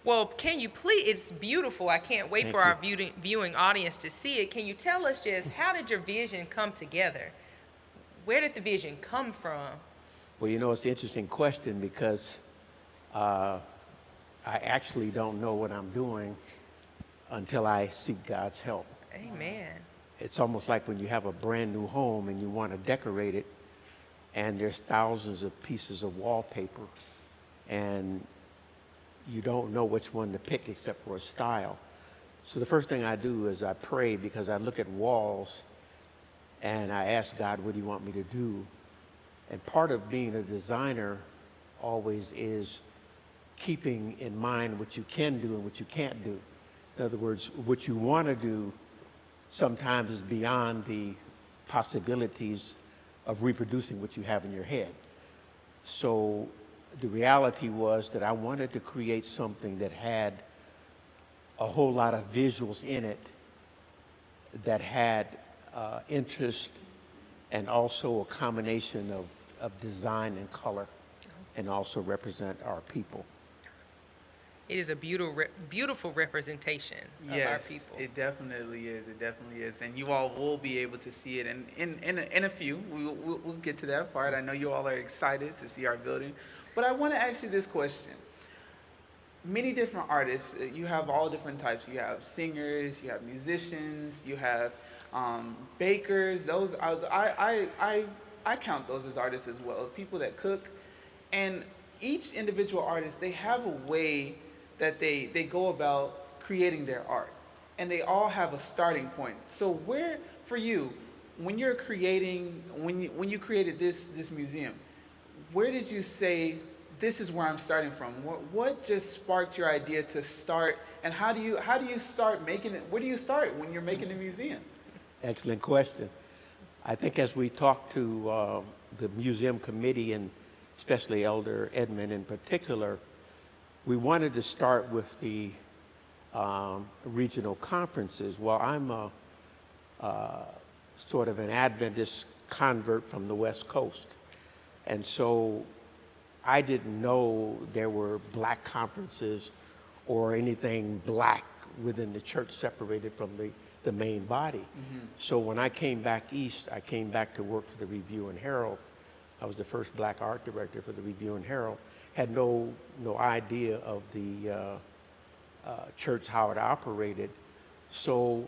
Well, can you please, it's beautiful. I can't wait for our viewing audience to see it. Can you tell us just how did your vision come together? Where did the vision come from? Well, it's an interesting question because I actually don't know what I'm doing until I seek God's help. Amen. It's almost like when you have a brand new home and you want to decorate it, and there's thousands of pieces of wallpaper, and you don't know which one to pick except for a style. So the first thing I do is I pray, because I look at walls and I ask God, what do you want me to do? And part of being a designer always is keeping in mind what you can do and what you can't do. In other words, what you want to do sometimes is beyond the possibilities of reproducing what you have in your head. So the reality was that I wanted to create something that had a whole lot of visuals in it that had interest and also a combination of design and color, and also represent our people. It is a beautiful representation of our people. It definitely is. It definitely is. And you all will be able to see it in a few. We'll get to that part. I know you all are excited to see our building. But I want to ask you this question. Many different artists, you have all different types. You have singers, you have musicians, you have bakers. Those I count those as artists as well, as people that cook. And each individual artist, they have a way that they go about creating their art, and they all have a starting point. So where, for you, when you're creating, when you created this museum, where did you say, this is where I'm starting from? What just sparked your idea to start, and how do you start making it? Where do you start when you're making a museum? Excellent question. I think as we talked to the museum committee, and especially Elder Edmond in particular, we wanted to start with the regional conferences. Well, I'm sort of an Adventist convert from the West Coast. And so I didn't know there were black conferences or anything black within the church separated from the main body. Mm-hmm. So when I came back east, I came back to work for the Review and Herald. I was the first black art director for the Review and Herald. Had no idea of the church, how it operated. So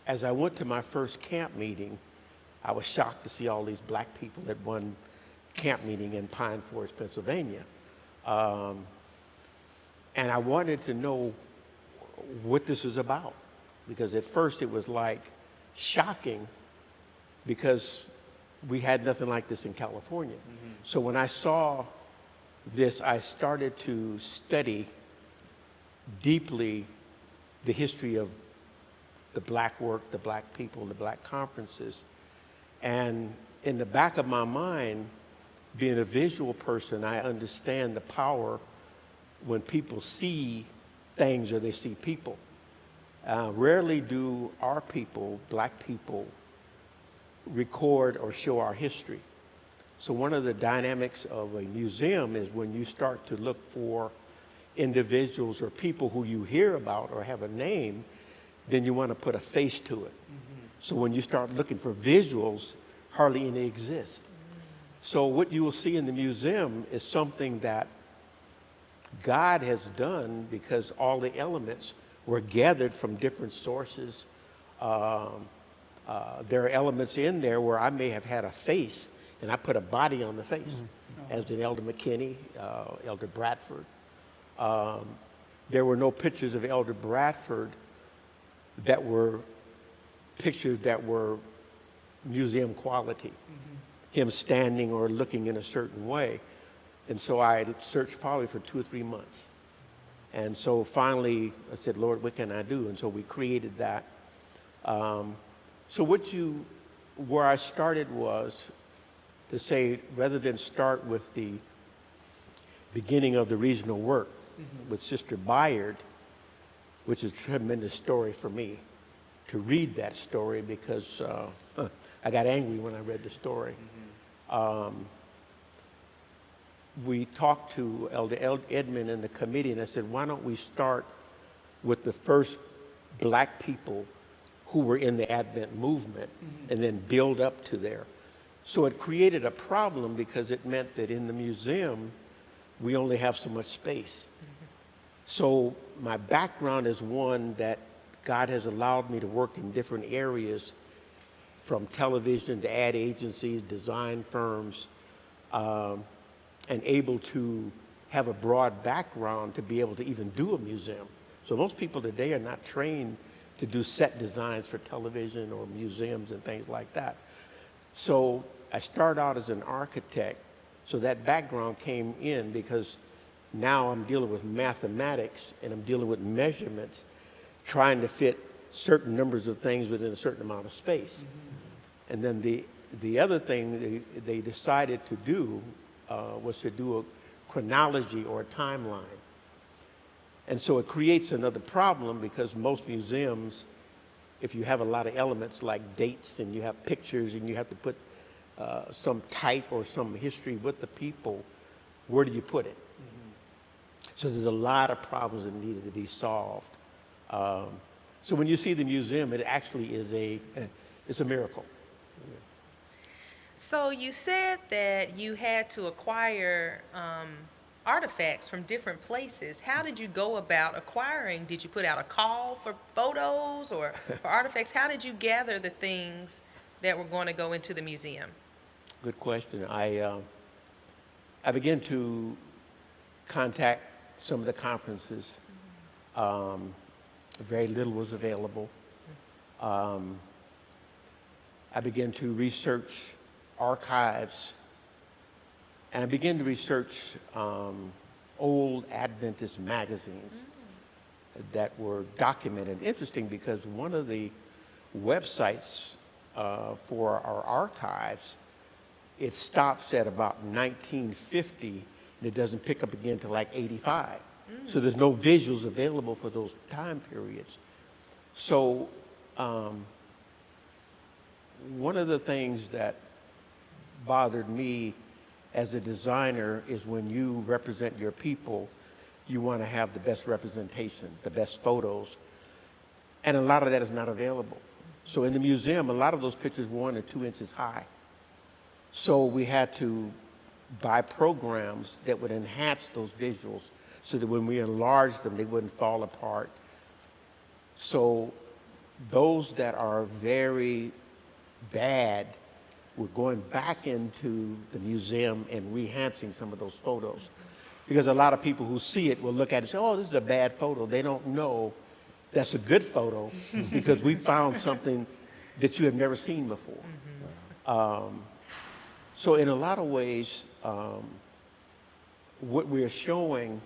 as I went to my first camp meeting, I was shocked to see all these black people at one camp meeting in Pine Forest, Pennsylvania. And I wanted to know what this was about, because at first it was like shocking, because we had nothing like this in California. Mm-hmm. So when I saw this, I started to study deeply the history of the black work, the black people, the black conferences. And in the back of my mind, being a visual person, I understand the power when people see things or they see people. Rarely do our people, black people, record or show our history. So one of the dynamics of a museum is when you start to look for individuals or people who you hear about or have a name, then you want to put a face to it. Mm-hmm. So when you start looking for visuals, hardly any exist. Mm-hmm. So what you will see in the museum is something that God has done, because all the elements were gathered from different sources. There are elements in there where I may have had a face and I put a body on the face, mm-hmm. as in Elder McKinney, Elder Bradford. There were no pictures of Elder Bradford that were pictures that were museum quality, mm-hmm. him standing or looking in a certain way. And so I searched probably for 2 or 3 months. And so finally I said, Lord, what can I do? And so we created that. So where I started was to say, rather than start with the beginning of the regional work, mm-hmm. with Sister Bayard, which is a tremendous story for me, to read that story, because I got angry when I read the story. Mm-hmm. We talked to Elder Edmond and the committee, and I said, why don't we start with the first black people who were in the Advent movement, mm-hmm. and then build up to there. So it created a problem, because it meant that in the museum, we only have so much space. Mm-hmm. So my background is one that God has allowed me to work in different areas, from television to ad agencies, design firms, and able to have a broad background to be able to even do a museum. So most people today are not trained to do set designs for television or museums and things like that. So I started out as an architect, so that background came in, because now I'm dealing with mathematics and I'm dealing with measurements, trying to fit certain numbers of things within a certain amount of space. Mm-hmm. And then the other thing they decided to do was to do a chronology or a timeline. And so it creates another problem because most museums, if you have a lot of elements like dates and you have pictures and you have to put some type or some history with the people, where do you put it? So there's a lot of problems that needed to be solved. So when you see the museum, it actually is it's a miracle. So you said that you had to acquire artifacts from different places. How did you go about acquiring? Did you put out a call for photos or for artifacts? How did you gather the things that were going to go into the museum? Good question. I began to contact some of the conferences. Very little was available. I began to research archives, and I began to research old Adventist magazines that were documented. Interesting, because one of the websites for our archives, it stops at about 1950, and it doesn't pick up again till like 85. So there's no visuals available for those time periods. So one of the things that bothered me as a designer is when you represent your people, you want to have the best representation, the best photos, and a lot of that is not available. So in the museum, a lot of those pictures were 1 or 2 inches high. So we had to buy programs that would enhance those visuals so that when we enlarged them, they wouldn't fall apart. So those that are very bad, we're going back into the museum and rehancing some of those photos. Because a lot of people who see it will look at it and say, oh, this is a bad photo. They don't know that's a good photo because we found something that you have never seen before. So in a lot of ways, what we're showing,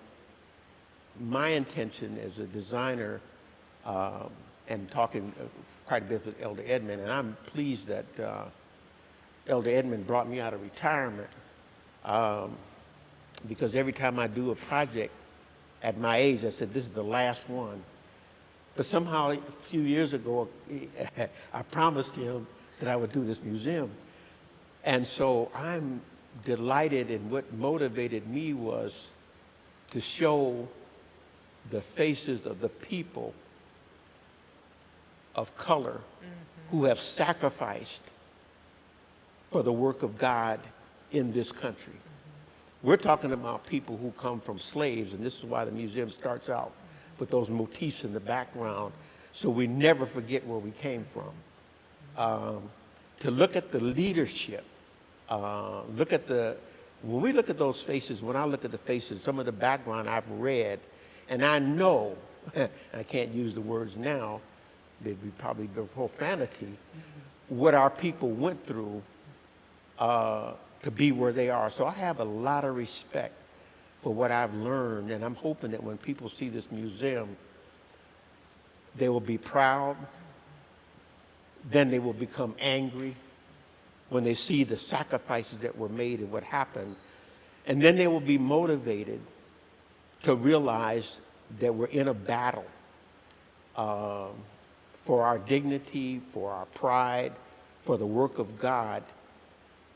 my intention as a designer, and talking quite a bit with Elder Edmond, and I'm pleased that Elder Edmond brought me out of retirement, because every time I do a project at my age, I said, this is the last one. But somehow, a few years ago, I promised him that I would do this museum. And so I'm delighted, and what motivated me was to show the faces of the people of color who have sacrificed for the work of God in this country. We're talking about people who come from slaves, and this is why the museum starts out with those motifs in the background, so we never forget where we came from. To look at the leadership, when we look at those faces, when I look at the faces, some of the background I've read, and I know, I can't use the words now, they'd be probably profanity, what our people went through to be where they are. So I have a lot of respect for what I've learned, and I'm hoping that when people see this museum, they will be proud, then they will become angry when they see the sacrifices that were made and what happened, and then they will be motivated to realize that we're in a battle for our dignity, for our pride, for the work of God,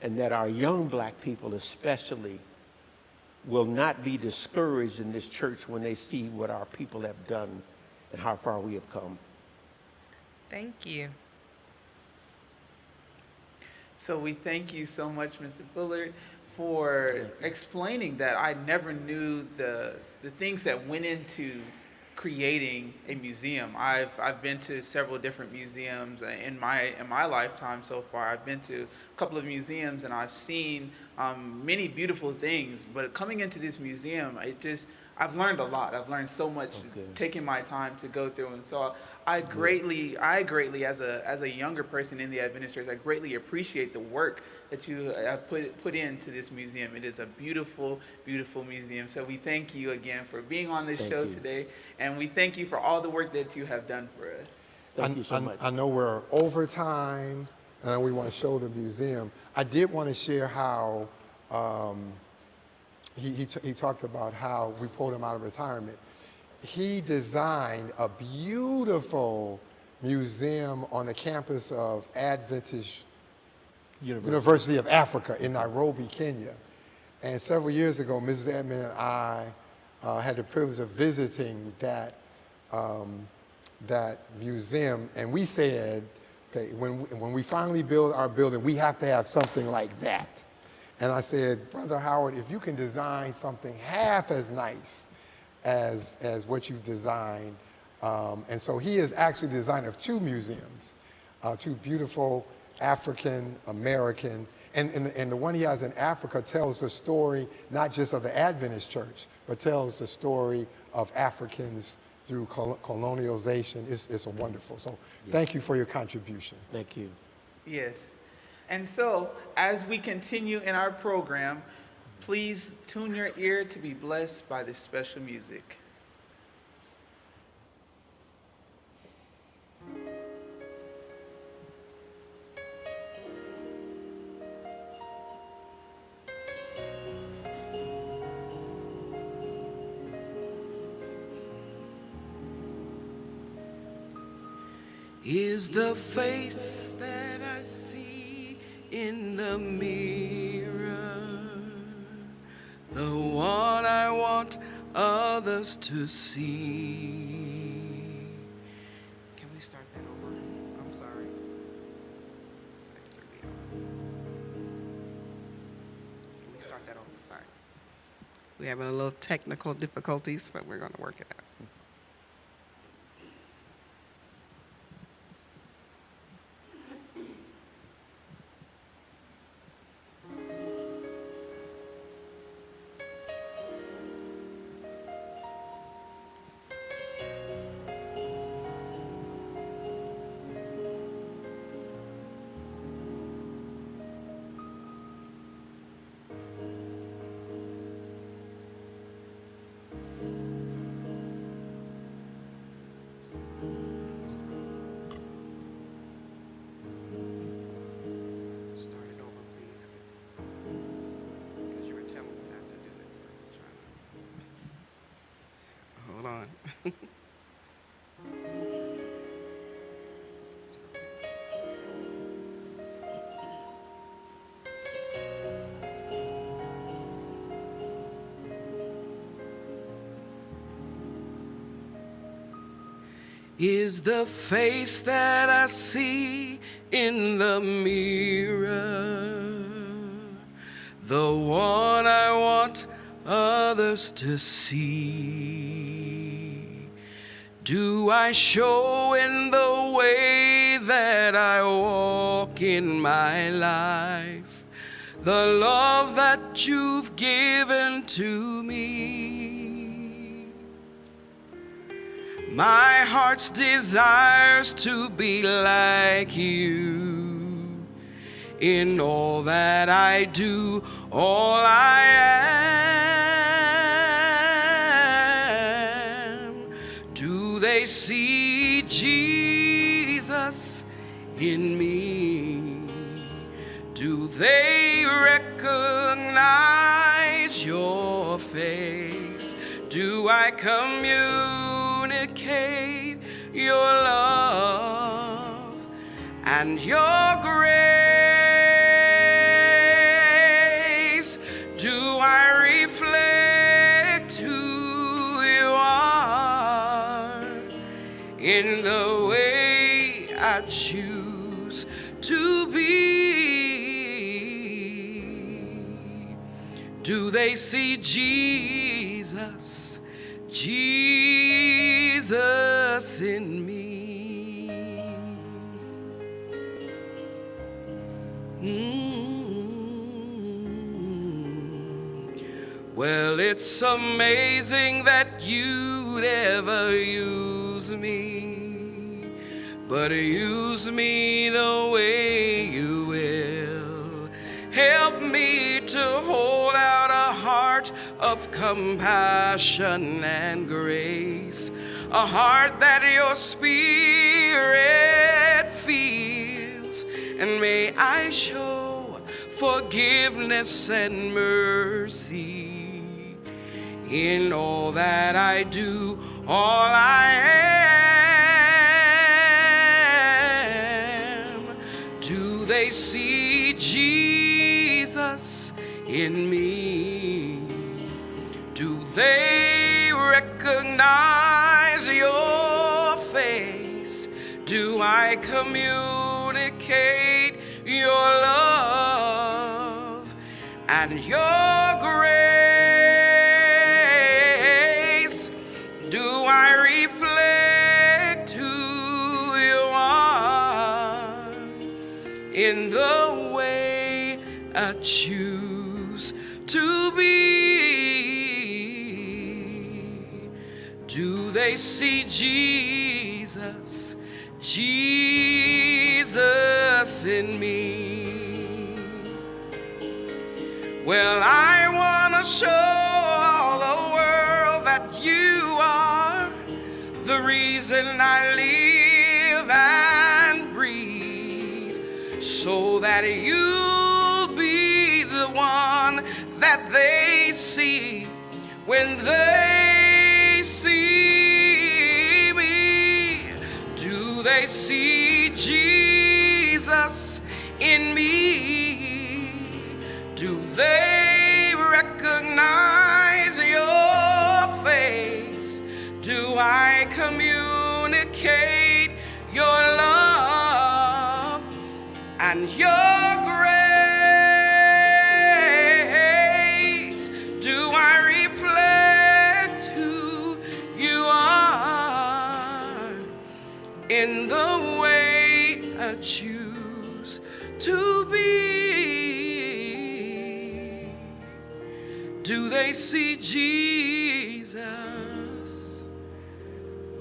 and that our young black people especially will not be discouraged in this church when they see what our people have done and how far we have come. Thank you. So we thank you so much, Mr. Bullard, for explaining that. I never knew the things that went into creating a museum. I've been to several different museums in my lifetime so far. I've been to a couple of museums and I've seen many beautiful things. But coming into this museum, I've learned a lot. I've learned so much, taking my time to go through. And so I greatly, as a younger person in the administration, I greatly appreciate the work that you have put into this museum. It is a beautiful, beautiful museum. So we thank you again for being on this show today, and we thank you for all the work that you have done for us. Thank you so much. I know we're over time, and we want to show the museum. I did want to share how he talked about how we pulled him out of retirement. he designed a beautiful museum on the campus of Adventist University of Africa in Nairobi, Kenya. And several years ago, Mrs. Edmonds and I had the privilege of visiting that museum, and we said, okay, when we finally build our building, we have to have something like that. And I said, Brother Howard, if you can design something half as nice as what you've designed, and so he is actually the designer of two museums, two beautiful African American, and the one he has in Africa tells the story not just of the Adventist church, but tells the story of Africans through colonialization. It's a wonderful. So thank you for your contribution. Thank you. Yes. And so, as we continue in our program, please tune your ear to be blessed by this special music. Is the face that I see in the mirror the one I want others to see? Can we start that over? I'm sorry. That threw me off. Can we start that over? Sorry. We have a little technical difficulties, but we're going to work it out. Hold on. Is the face that I see in the mirror the one I want others to see? Do I show in the way that I walk in my life the love that you've given to me? My heart's desires to be like you in all that I do, all I am. Do they see Jesus in me? Do they recognize your face? Do I communicate your love and your grace? Do I reflect who you are in the way I choose to be? Do they see Jesus, Jesus in me? Well, it's amazing that you'd ever use me, but use me the way you will. Help me to hold out a heart of compassion and grace, a heart that your Spirit feels, and may I show forgiveness and mercy in all that I do, all I am. Do they see Jesus in me? Do they recognize your face? Do I communicate your love and your grace? Do I reflect who you are in the way I choose to be? Do they see Jesus, Jesus in me? Well, I want to show all the world that you are the reason I live and breathe, so that you'll be the one that they see when they see me. Do they see Jesus in me? Do they recognize your face? Do I communicate your love and your grace? Do I reflect who you are in the way I choose to be? Do they see Jesus?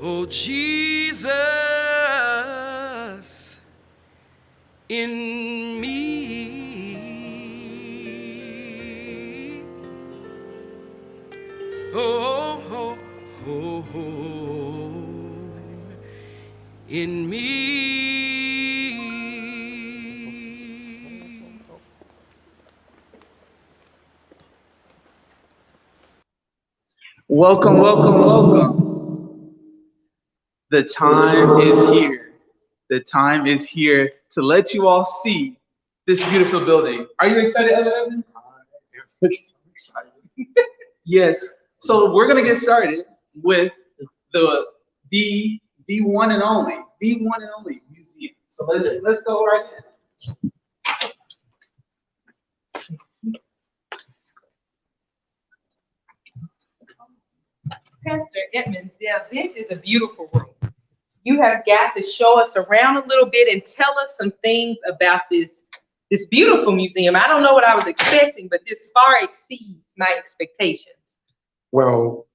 Oh, Jesus in me. Oh, oh, oh, oh, in me. Welcome, welcome, welcome. The time is here. The time is here to let you all see this beautiful building. Are you excited, Evan? I'm excited. Yes. So we're gonna get started with the one and only museum. So let's go right in. Pastor Edmonds, yeah, this is a beautiful room. You have got to show us around a little bit and tell us some things about this beautiful museum. I don't know what I was expecting, but this far exceeds my expectations. Well,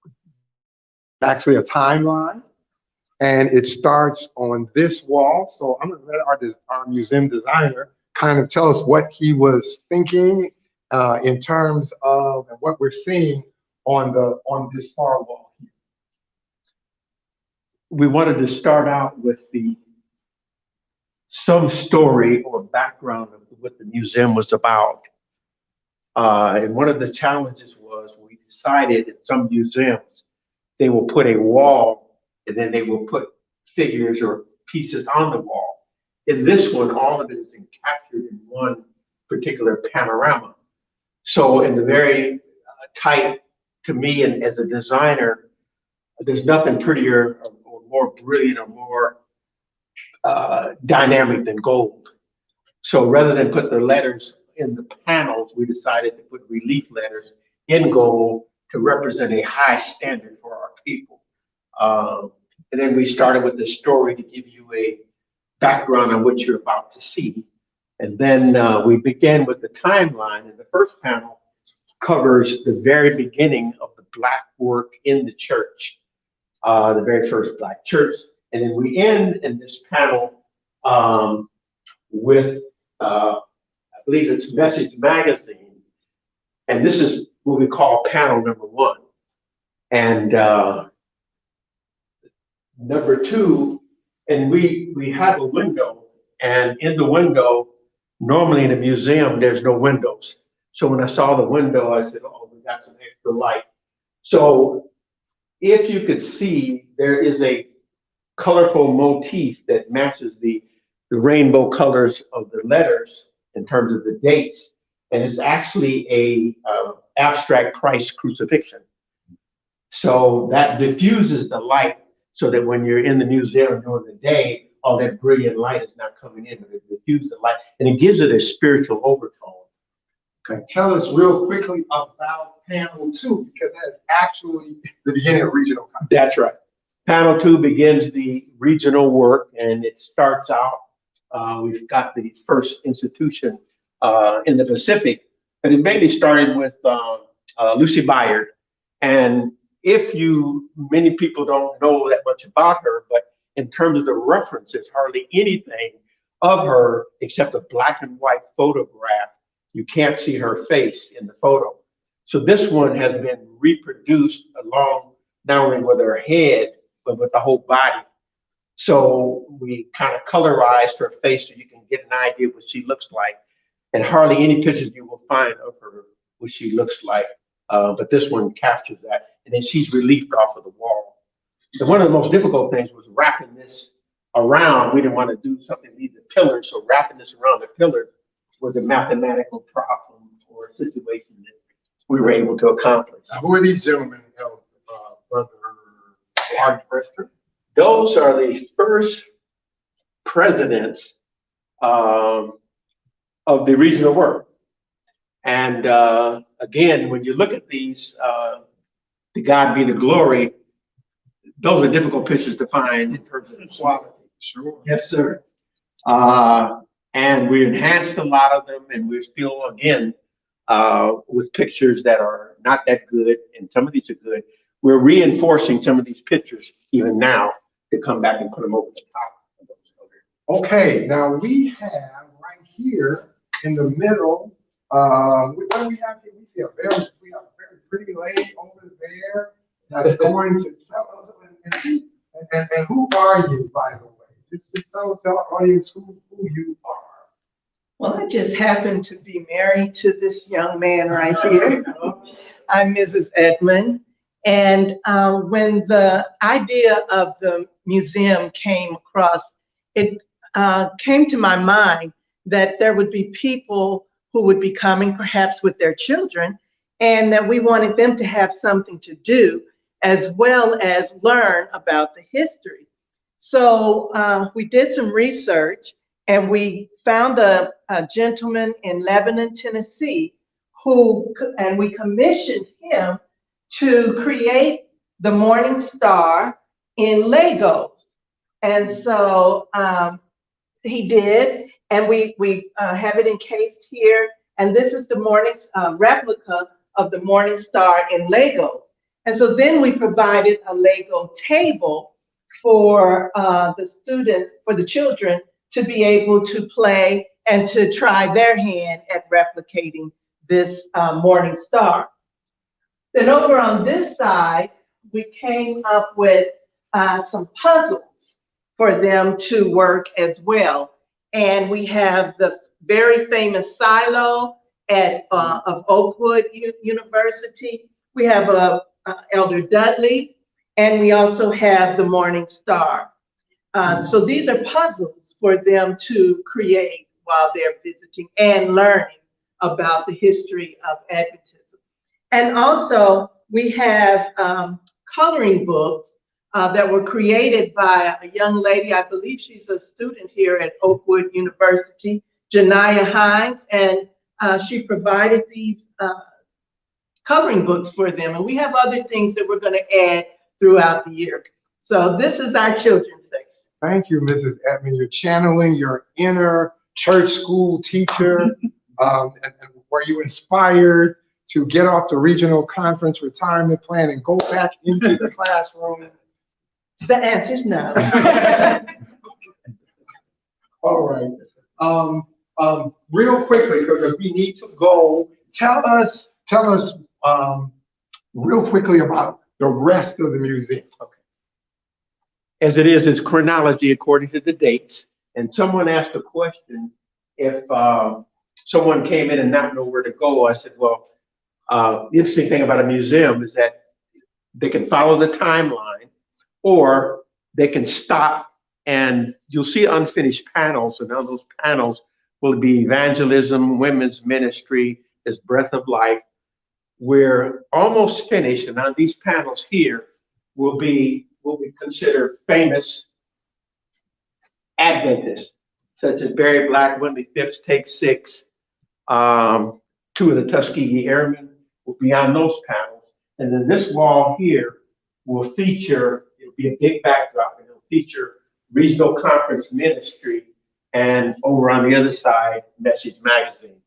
actually a timeline, and it starts on this wall. So I'm going to let our museum designer kind of tell us what he was thinking in terms of what we're seeing on this far wall. We wanted to start out with some story or background of what the museum was about. And one of the challenges was we decided in some museums, they will put a wall and then they will put figures or pieces on the wall. In this one, all of it is captured in one particular panorama. So in the very tight, to me and as a designer, there's nothing prettier or more brilliant or more dynamic than gold. So rather than put the letters in the panels, we decided to put relief letters in gold to represent a high standard for our people. And then we started with the story to give you a background on what you're about to see. And then we began with the timeline, and the first panel covers the very beginning of the Black work in the church, the very first Black church. And then we end in this panel with, I believe it's Message Magazine. And this is what we call panel number 1. And number 2, and we have a window, and in the window, normally in a museum, there's no windows. So when I saw the window, I said, oh, we got some extra light. So if you could see, there is a colorful motif that matches the rainbow colors of the letters in terms of the dates. And it's actually a abstract Christ crucifixion. So that diffuses the light so that when you're in the museum during the day, all that brilliant light is not coming in, and it diffuses the light, and it gives it a spiritual overtone. Okay, tell us real quickly about panel 2, because that's actually the beginning of regional conference. That's right. Panel 2 begins the regional work, and it starts out, we've got the first institution in the Pacific, but it mainly started with Lucy Byard. And many people don't know that much about her, but in terms of the references, hardly anything of her except a black and white photograph. You can't see her face in the photo. So this one has been reproduced along not only with her head, but with the whole body. So we kind of colorized her face so you can get an idea of what she looks like. And hardly any pictures you will find of her, what she looks like. But this one captures that. And then she's reliefed off of the wall. So one of the most difficult things was wrapping this around. We didn't want to do something to leave the pillars, so wrapping this around the pillars was a mathematical problem or a situation that we were able to accomplish. Now, who are these gentlemen, Brother Art Director? Those are the first presidents of the regional work. And again, when you look at these, to God be the glory, those are difficult pictures to find in terms of quality. Sure. Yes, sir. And we enhanced a lot of them, and we're still, again, with pictures that are not that good, and some of these are good. We're reinforcing some of these pictures even now to come back and put them over the top of those. Okay, now we have right here in the middle, what do we have here? We have a very pretty lady over there that's going to tell us, and who are you, by the way? Just tell our audience who you are. Well, I just happen to be married to this young man right here. I'm Mrs. Edmonds. And when the idea of the museum came across, it came to my mind that there would be people who would be coming perhaps with their children, and that we wanted them to have something to do as well as learn about the history. So we did some research, and we found a gentleman in Lebanon, Tennessee, and we commissioned him to create the Morning Star in Legos. And so he did, and we have it encased here. And this is the replica of the Morning Star in Legos. And so then we provided a Lego table for the children to be able to play and to try their hand at replicating this Morning Star. Then over on this side, we came up with some puzzles for them to work as well. And we have the very famous silo of Oakwood University. We have Elder Dudley, and we also have the Morning Star. So these are puzzles for them to create while they're visiting and learning about the history of Adventism. And also, we have coloring books that were created by a young lady. I believe she's a student here at Oakwood University, Janiyah Hines, and she provided these coloring books for them. And we have other things that we're going to add throughout the year. So this is our children's section. Thank you, Mrs. Edmonds. You're channeling your inner church school teacher, and were you inspired to get off the regional conference retirement plan and go back into the classroom? The answer is no. All right. Real quickly, because we need to go, tell us real quickly about the rest of the museum. Okay. As it is, it's chronology according to the dates. And someone asked a question, if someone came in and not know where to go. I said, well, the interesting thing about a museum is that they can follow the timeline, or they can stop, and you'll see unfinished panels, and on those panels will be evangelism, women's ministry, His breath of life. We're almost finished, and on these panels here will be what we consider famous Adventists, such as Barry Black, Whitley Phipps, Take Six, two of the Tuskegee Airmen will be on those panels. And then this wall here will feature, it'll be a big backdrop, and it'll feature Regional Conference Ministry, and over on the other side, Message Magazine.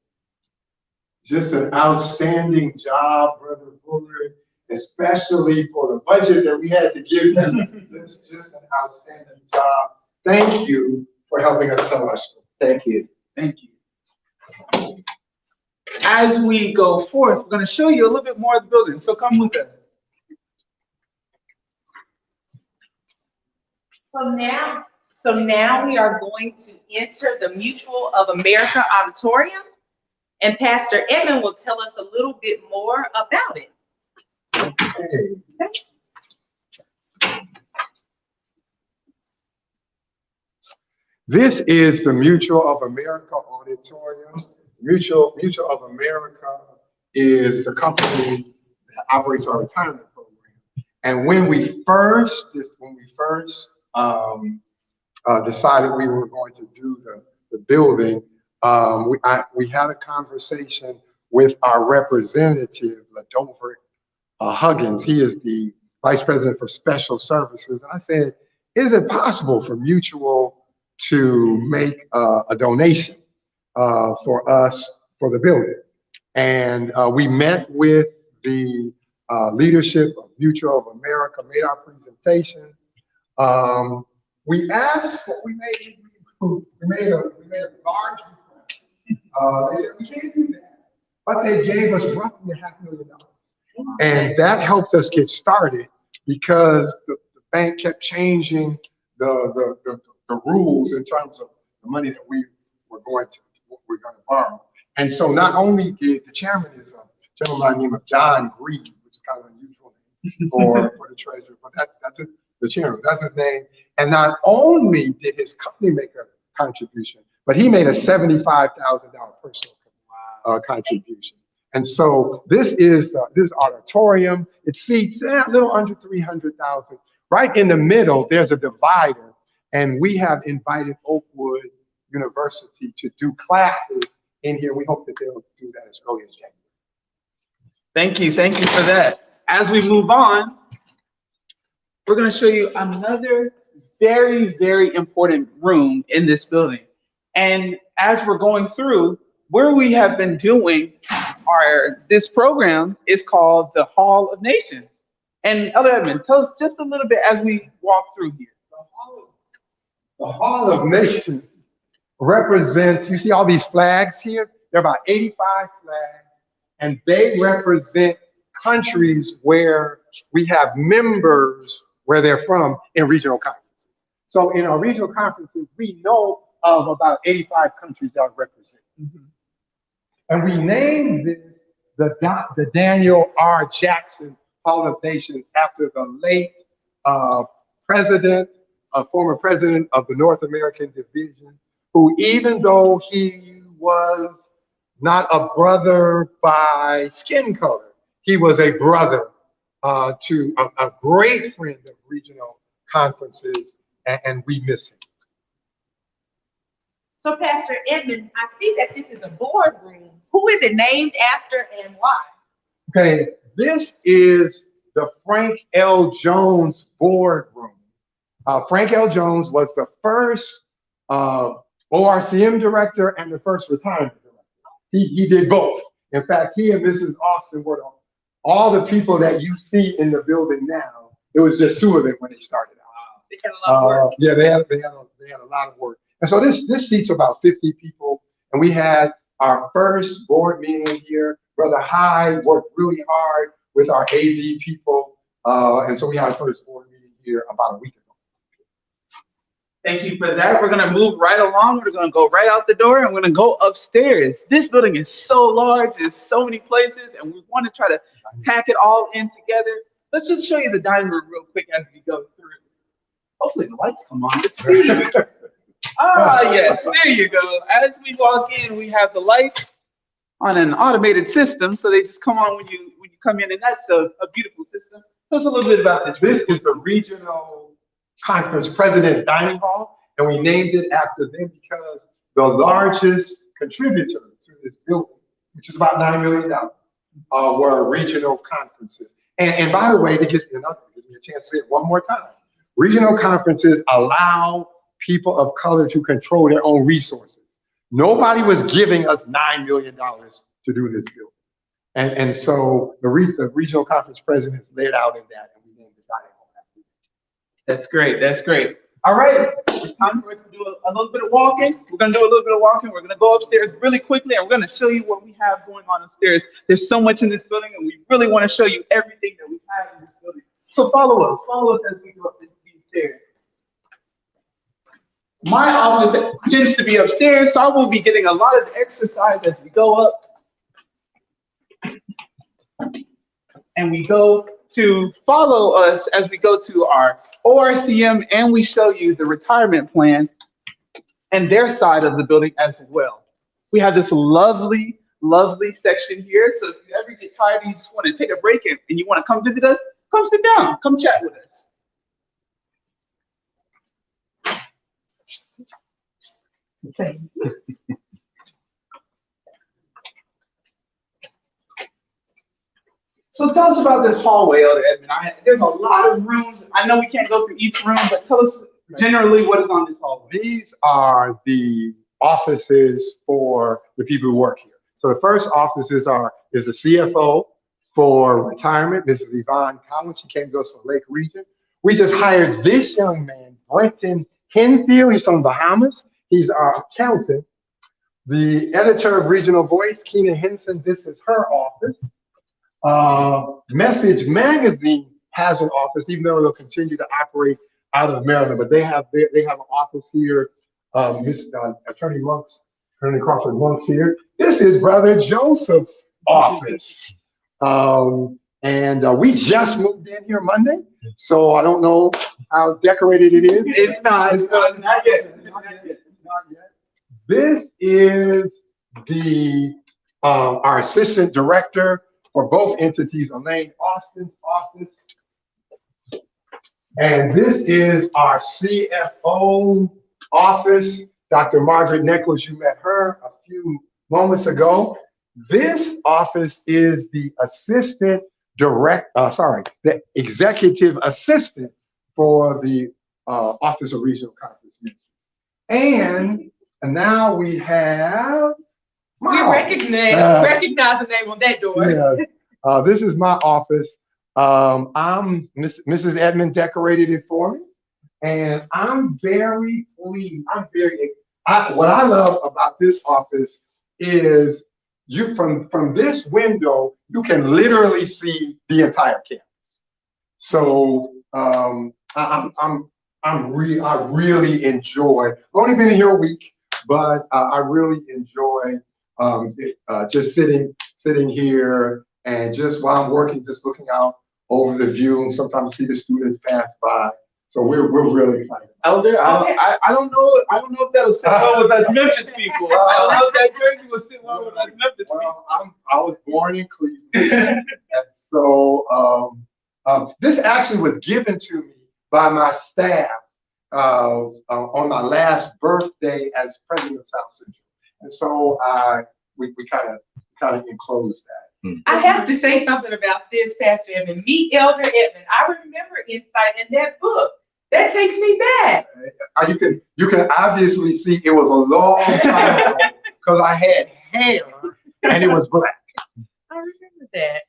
Just an outstanding job, Brother Bullard, especially for the budget that we had to give you. Just an outstanding job. Thank you for helping us tell our story. Thank you. Thank you. As we go forth, we're going to show you a little bit more of the building. So come with us. So now we are going to enter the Mutual of America Auditorium, and Pastor Edmund will tell us a little bit more about it. Okay. This is the Mutual of America Auditorium. Mutual of America is the company that operates our retirement program. And when we first decided we were going to do the building, we had a conversation with our representative, Ladover Huggins. He is the Vice President for Special Services. And I said, is it possible for Mutual to make a donation for us for the building? And we met with the leadership of Mutual of America, made our presentation. We asked, we made a large request. They said, we can't do that. But they gave us roughly $500,000. And that helped us get started, because the bank kept changing the rules in terms of the money that we were going to borrow. And so not only did the chairman is a gentleman by the name of John Greed, which is kind of unusual name for the treasurer, but that's it, the chairman, that's his name. And not only did his company make a contribution, but he made a $75,000 personal contribution. And so this auditorium. It seats a little under 300,000. Right in the middle, there's a divider, and we have invited Oakwood University to do classes in here. We hope that they'll do that as early as January. Thank you for that. As we move on, we're going to show you another very, very important room in this building. And as we're going through, where we have been doing this program is called the Hall of Nations. And Elder Edmund, tell us just a little bit as we walk through here. The Hall of Nations represents, you see all these flags here? There are about 85 flags, and they represent countries where we have members where they're from in regional conferences. So in our regional conferences, we know of about 85 countries that are represented. Mm-hmm. And we named this the Daniel R. Jackson Hall of Nations after the late former president of the North American Division, who, even though he was not a brother by skin color, he was a brother to a great friend of regional conferences, and we miss him. So, Pastor Edmund, I see that this is a boardroom. Who is it named after and why? Okay, this is the Frank L. Jones boardroom. Frank L. Jones was the first ORCM director and the first retirement director. He did both. In fact, he and Mrs. Austin were all the people that you see in the building now. It was just two of them when they started out. They had a lot of work. Yeah, they had a lot of work. And so this seats about 50 people, and we had our first board meeting here. Brother Hyde worked really hard with our AV people, and so we had our first board meeting here about a week ago. Thank you for that. We're going to move right along. We're going to go right out the door, and we're going to go upstairs. This building is so large. There's so many places, and we want to try to pack it all in together. let's just show you the dining room real quick as we go through. Hopefully the lights come on. Let's see. Yes, there you go. As we walk in, we have the lights on an automated system, so they just come on when you come in, and that's a beautiful system. Tell us a little bit about this. This is the Regional Conference President's Dining Hall, and we named it after them because the largest contributor to this building, which is about $9 million, were regional conferences. And by the way, that gives me a chance to say it one more time. Regional conferences allow people of color to control their own resources. Nobody was giving us $9 million to do this building. And so the regional conference presidents laid out in that, and we named the dining hall after that. That's great. That's great. All right. It's time for us to do a little bit of walking. We're going to do a little bit of walking. We're going to go upstairs really quickly, and we're going to show you what we have going on upstairs. There's so much in this building, and we really want to show you everything that we have in this building. So follow us. Follow us as we go up these stairs. My office tends to be upstairs, so I will be getting a lot of exercise as we go up. And we go to follow us as we go to our ORCM, and we show you the retirement plan and their side of the building as well. We have this lovely, lovely section here. So if you ever get tired and you just want to take a break and you want to come visit us, come sit down, come chat with us. Okay. So tell us about this hallway, Elder Edmond. There's a lot of rooms. I know we can't go through each room, but tell us generally what is on this hallway. These are the offices for the people who work here. So the first offices is the CFO for retirement. This is Yvonne Collins. She came to us from Lake Region. We just hired this young man, Brenton Henfield. He's from the Bahamas. He's our accountant. The editor of Regional Voice, Keena Henson, this is her office. Message Magazine has an office, even though they'll continue to operate out of Maryland, but they have an office here. Attorney Crawford Monk's here. This is Brother Joseph's office. And we just moved in here Monday, so I don't know how decorated it is. It's not yet. This is our assistant director for both entities, Elaine Austin's office. And this is our CFO office, Dr. Margaret Nichols. You met her a few moments ago. This office is the the executive assistant for the Office of Regional Conference Ministries. And now we have recognize the name on that door. Yeah, this is my office. Mrs. Edmonds decorated it for me, and I'm very pleased. What I love about this office is from this window you can literally see the entire campus. So I really enjoy. I've only been here a week, but I really enjoy just sitting here, and just while I'm working, just looking out over the view, and sometimes see the students pass by. So we're really excited. Elder, I don't know if that'll sit well with us Memphis people. I don't know if that jersey will sit well with us Memphis people. I was born in Cleveland, and so this actually was given to me by my staff on my last birthday as president of South Central, and so we kind of enclosed that. I have to say something about this, Pastor Edmond. Meet Elder Edmond. I remember insight in that book. That takes me back. You can obviously see it was a long time ago because I had hair and it was black. I remember that.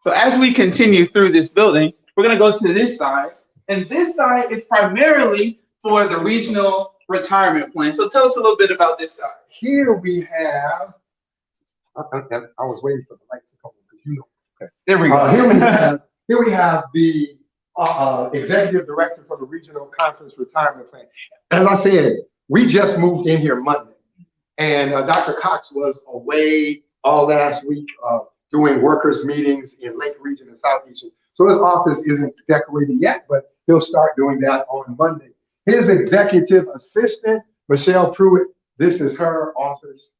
So as we continue through this building, we're going to go to this side, and this side is primarily for the regional retirement plan. So tell us a little bit about this side. Here we have. I was waiting for the lights to come on because you know. Okay. There we go. Here we have the executive director for the Regional Conference Retirement Plan. As I said, we just moved in here Monday, and Dr. Cox was away all last week doing workers meetings in Lake Region and Southeastern. So his office isn't decorated yet, but he'll start doing that on Monday. His executive assistant, Michelle Pruitt, this is her office,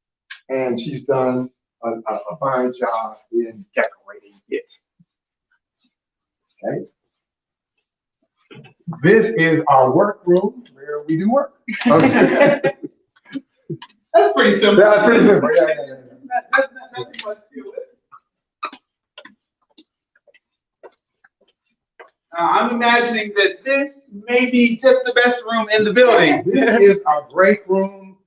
and she's done a fine job in decorating it. Okay. This is our workroom where we do work. Okay. That's pretty simple. That's pretty simple. Yeah. Nothing much to it. I'm imagining that this may be just the best room in the building. This is our break room.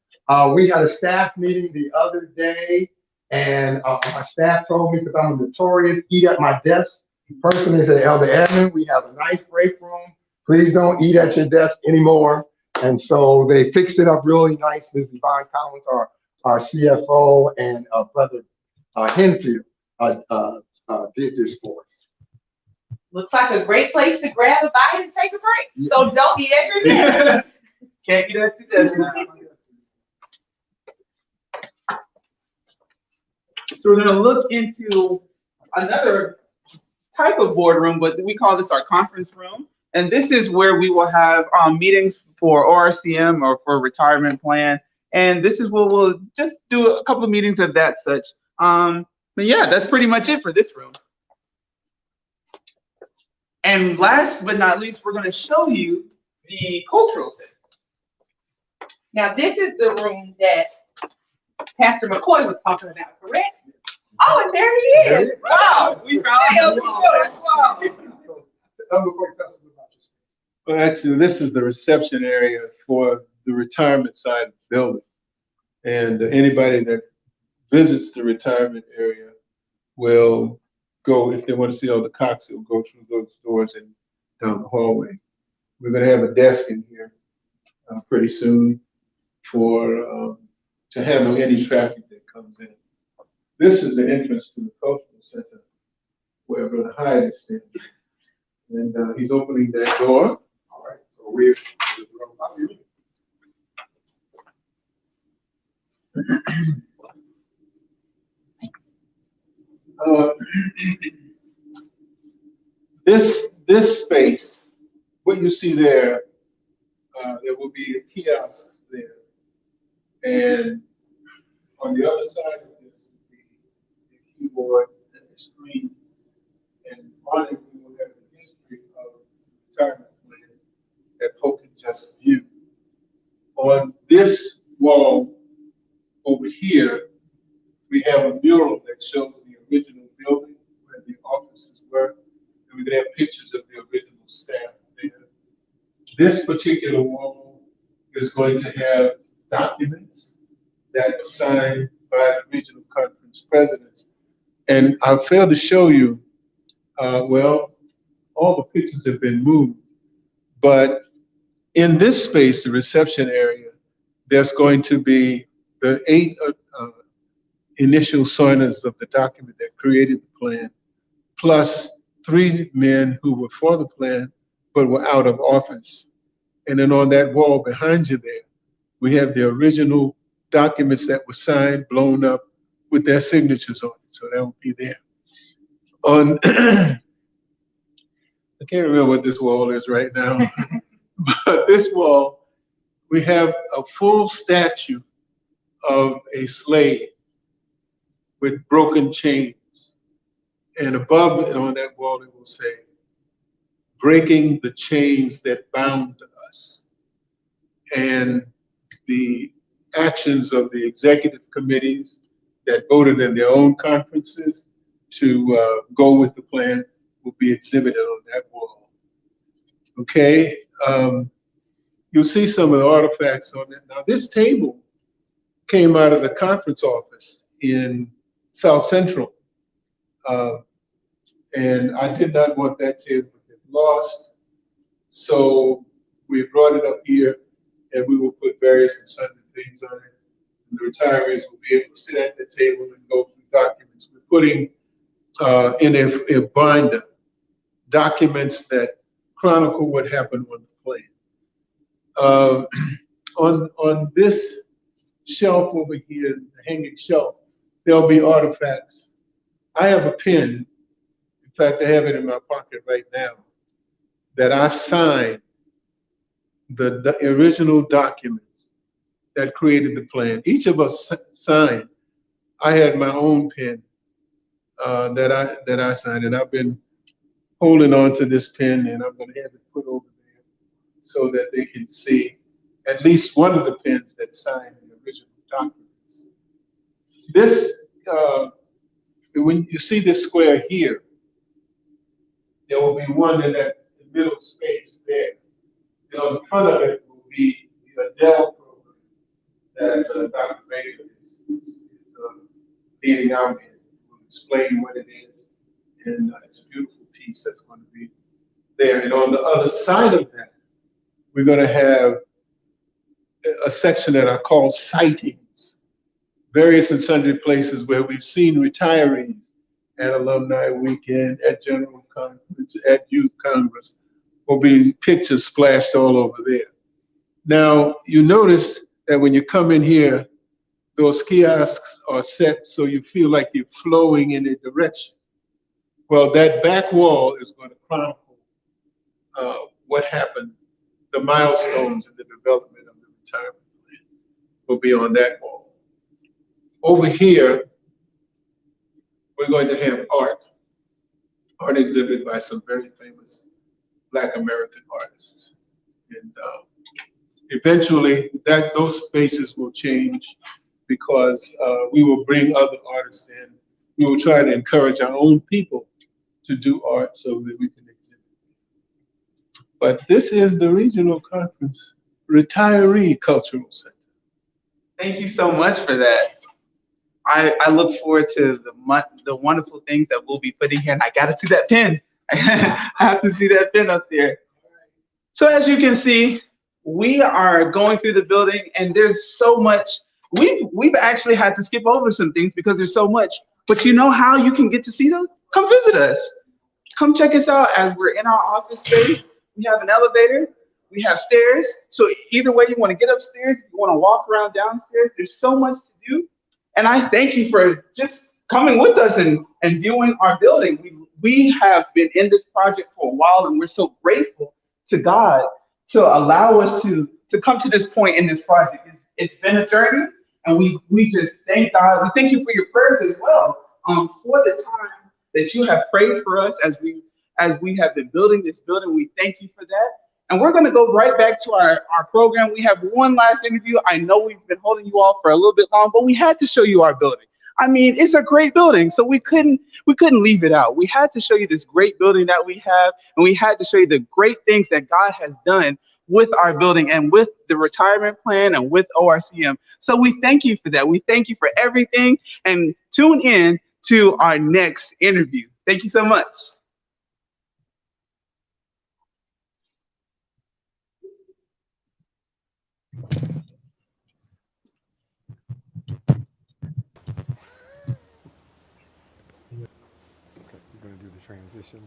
We had a staff meeting the other day, and my staff told me, because I'm a notorious eat at my desk person, they said, Elder Edmund, we have a nice break room. Please don't eat at your desk anymore. And so they fixed it up really nice. Ms. Yvonne Collins, our CFO, and Brother Henfield did this for us. Looks like a great place to grab a bite and take a break. Yeah. So don't eat at your desk. Can't eat at your desk. So we're going to look into another type of boardroom, but we call this our conference room. And this is where we will have meetings for ORCM or for retirement plan. And this is where we'll just do a couple of meetings of that such. But yeah, that's pretty much it for this room. And last but not least, we're going to show you the cultural center. Now, this is the room that Pastor McCoy was talking about, correct? Oh, and there he is. Wow. We found him. Wow. Well, actually, this is the reception area for the retirement side of the building. And anybody that visits the retirement area will go, if they want to see Elder Cox, they'll go through those doors and down the hallway. We're going to have a desk in here pretty soon for to handle any traffic that comes in. This is the entrance to the cultural center where Brother Hyde is standing. And he's opening that door. All right, so we're this space, what you see there, there will be kiosks there, and on the other side of this will be the keyboard and the screen, and on it we will have the history of the retirement plan that folk can just view. On this wall over here, we have a mural that shows the original building where the offices were, and we're going to have pictures of the original staff there. This particular wall is going to have documents that were signed by the regional conference presidents. And I failed to show you, well, all the pictures have been moved, but in this space, the reception area, there's going to be the 8 initial signers of the document that created the plan, plus 3 men who were for the plan but were out of office. And then on that wall behind you there, we have the original documents that were signed, blown up with their signatures on it. So that will be there. On, I can't remember what this wall is right now, but this wall, we have a full statue of a slave with broken chains. And above it on that wall, it will say, breaking the chains that bound us. And the actions of the executive committees that voted in their own conferences to go with the plan will be exhibited on that wall. Okay, you'll see some of the artifacts on it. Now this table came out of the conference office in South Central. And I did not want that table to get lost. So we brought it up here and we will put various and sundry things on it. And the retirees will be able to sit at the table and go through documents. We're putting in a binder documents that chronicle what happened on the plan. On this shelf over here, the hanging shelf, there'll be artifacts. I have a pen. If fact, I have it in my pocket right now, that I signed the original documents that created the plan. Each of us signed. I had my own pen that I signed, and I've been holding on to this pen, and I'm going to have it put over there so that they can see at least one of the pens that signed the original documents. This, when you see this square here, there will be one in that middle space there. And on the front of it will be the Adele program that Dr. Baker is leading out in. We'll explain what it is. And it's a beautiful piece that's going to be there. And on the other side of that, we're going to have a section that I call sightings, various and sundry places where we've seen retirees at Alumni Weekend, at General Conference, at Youth Congress. Will be pictures splashed all over there. Now, you notice that when you come in here, those kiosks are set so you feel like you're flowing in a direction. Well, that back wall is going to chronicle what happened, the milestones in the development of the retirement plan will be on that wall. Over here, we're going to have art exhibit by some very famous Black American artists. And eventually those spaces will change because we will bring other artists in. We will try to encourage our own people to do art so that we can exhibit. But this is the Regional Conference Retiree Cultural Center. Thank you so much for that. I look forward to the wonderful things that we'll be putting here. And I got to see that pen. I have to see that pen up there. So as you can see, we are going through the building and there's so much. We've actually had to skip over some things because there's so much. But you know how you can get to see them? Come visit us. Come check us out as we're in our office space. We have an elevator. We have stairs. So either way you want to get upstairs, you want to walk around downstairs, there's so much to do. And I thank you for just coming with us and viewing our building. We have been in this project for a while, and we're so grateful to God to allow us to come to this point in this project. It's been a journey, and we just thank God. We thank you for your prayers as well, for the time that you have prayed for us as we have been building this building. We thank you for that. And we're going to go right back to our program. We have one last interview. I know we've been holding you all for a little bit long, but we had to show you our building. I mean, it's a great building, so we couldn't leave it out. We had to show you this great building that we have, and we had to show you the great things that God has done with our building and with the retirement plan and with ORCM. So we thank you for that. We thank you for everything, and tune in to our next interview. Thank you so much. Going to do the transition.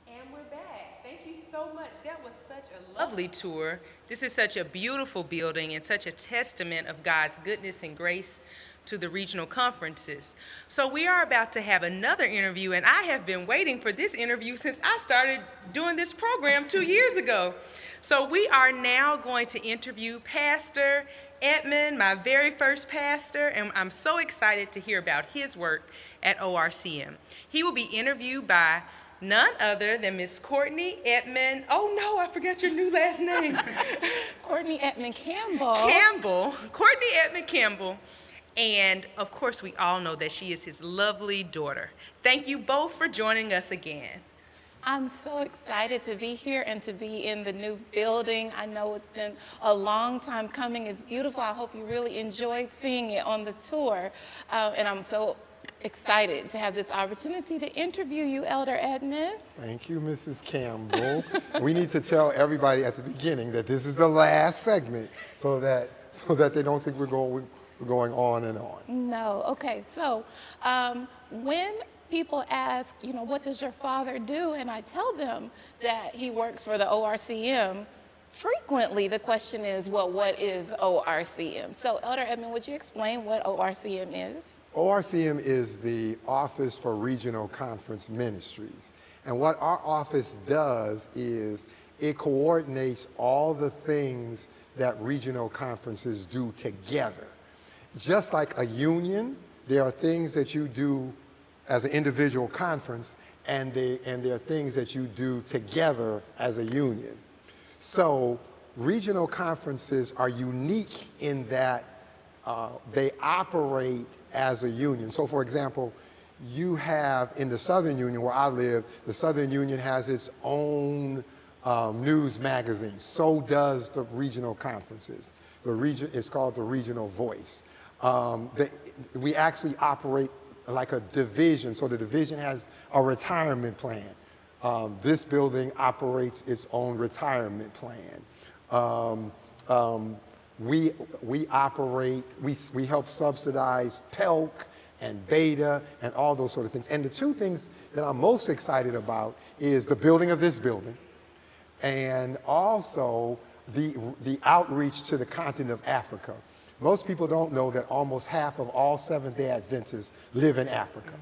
Yeah. And we're back. Thank you so much. That was such a lovely tour. This is such a beautiful building and such a testament of God's goodness and grace to the regional conferences. So we are about to have another interview, and I have been waiting for this interview since I started doing this program 2 years ago. So we are now going to interview Pastor Edmonds, my very first pastor, and I'm so excited to hear about his work at ORCM. He will be interviewed by none other than Miss Courtney Edmonds. Oh no, I forgot your new last name. Courtney Edmonds Campbell. Courtney Edmonds Campbell. And of course, we all know that she is his lovely daughter. Thank you both for joining us again. I'm so excited to be here and to be in the new building. I know it's been a long time coming. It's beautiful. I hope you really enjoyed seeing it on the tour. And I'm so excited to have this opportunity to interview you, Elder Edmonds. Thank you, Mrs. Campbell. We need to tell everybody at the beginning that this is the last segment so that they don't think we're going on and on. No. Okay. So when people ask, what does your father do? And I tell them that he works for the ORCM. frequently the question is, well, what is ORCM? So Elder Edmond, would you explain what ORCM is? ORCM is the Office for Regional Conference Ministries. And what our office does is it coordinates all the things that regional conferences do together. Just like a union, there are things that you do as an individual conference, and there are things that you do together as a union. So regional conferences are unique in that they operate as a union. So for example, you have in the Southern Union where I live, the Southern Union has its own news magazine. So does the regional conferences. It's called the Regional Voice. We actually operate like a division. So the division has a retirement plan. This building operates its own retirement plan. We help subsidize PELC and Beta and all those sort of things. And the two things that I'm most excited about is the building of this building and also the outreach to the continent of Africa. Most people don't know that almost half of all Seventh-day Adventists live in Africa.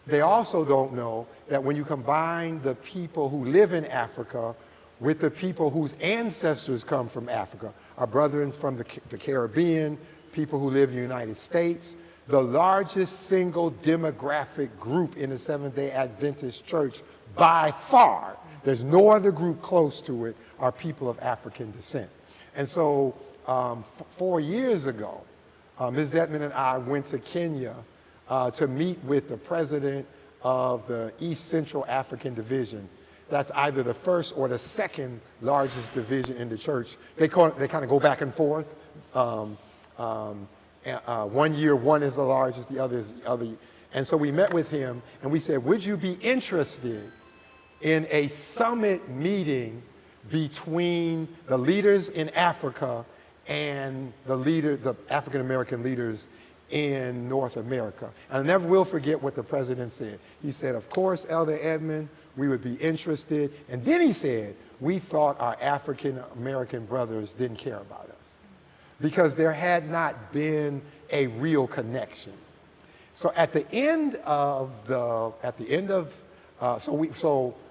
They also don't know that when you combine the people who live in Africa with the people whose ancestors come from Africa, our brethren from the Caribbean, people who live in the United States, the largest single demographic group in the Seventh-day Adventist Church by far, there's no other group close to it, are people of African descent. And so 4 years ago, Ms. Edmond and I went to Kenya to meet with the president of the East Central African Division. That's either the first or the second largest division in the church. They kind of go back and forth. 1 year, one is the largest, the other is the other. And so we met with him and we said, would you be interested in a summit meeting between the leaders in Africa and the African-American leaders in North America? And I never will forget what the president said. He said, of course, Elder Edmond, we would be interested. And then he said, we thought our African-American brothers didn't care about us because there had not been a real connection. So at the end of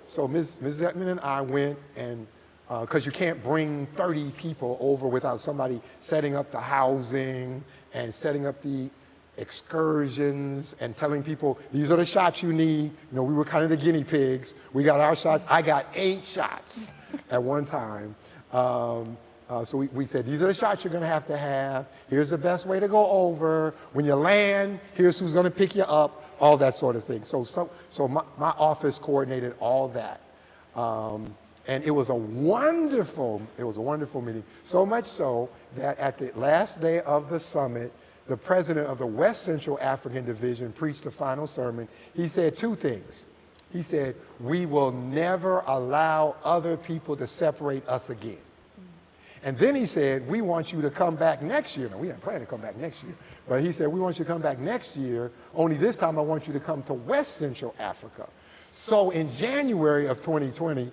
so Ms. Edmond and I went and because you can't bring 30 people over without somebody setting up the housing and setting up the excursions and telling people, these are the shots you need. You know, we were kind of the guinea pigs. We got our shots. I got 8 shots at one time. So we said, these are the shots you're going to have. Here's the best way to go over. When you land, here's who's going to pick you up, all that sort of thing. So my office coordinated all that. And it was a wonderful meeting. So much so that at the last day of the summit, the president of the West Central African Division preached the final sermon. He said 2 things. He said, we will never allow other people to separate us again. And then he said, we want you to come back next year. Now, we hadn't planned to come back next year, but he said, we want you to come back next year, only this time I want you to come to West Central Africa. So in January of 2020,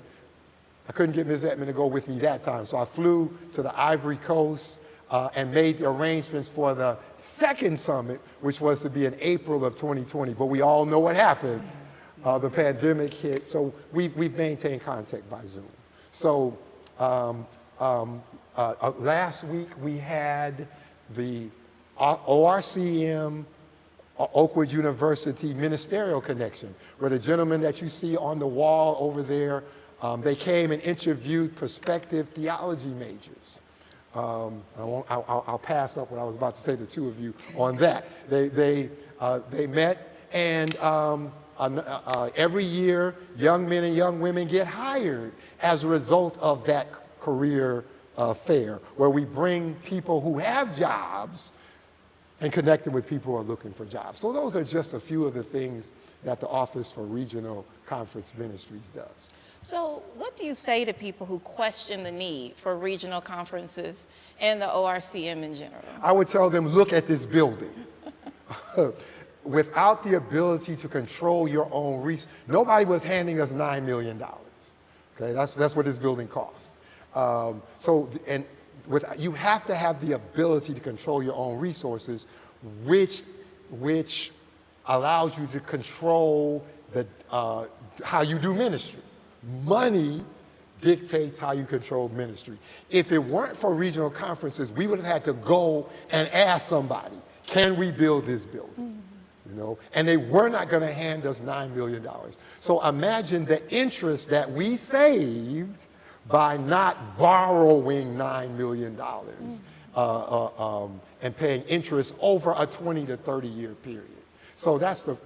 I couldn't get Ms. Edmond to go with me that time, so I flew to the Ivory Coast and made the arrangements for the second summit, which was to be in April of 2020. But we all know what happened. The pandemic hit, so we've maintained contact by Zoom. So last week we had the ORCM Oakwood University Ministerial Connection, where the gentleman that you see on the wall over there, they came and interviewed prospective theology majors. I'll pass up what I was about to say to 2 of you on that. They met, and every year, young men and young women get hired as a result of that career fair, where we bring people who have jobs and connect them with people who are looking for jobs. So those are just a few of the things that the Office for Regional Conference Ministries does. So what do you say to people who question the need for regional conferences and the ORCM in general? I would tell them, look at this building. Without the ability to control your own resources, nobody was handing us $9 million. Okay, that's what this building costs. You have to have the ability to control your own resources, which allows you to control how you do ministry. Money dictates how you control ministry. If it weren't for regional conferences, we would have had to go and ask somebody, can we build this building? You know, and they were not going to hand us $9 million. So imagine the interest that we saved by not borrowing $9 million and paying interest over a 20 to 30 year period. So that's the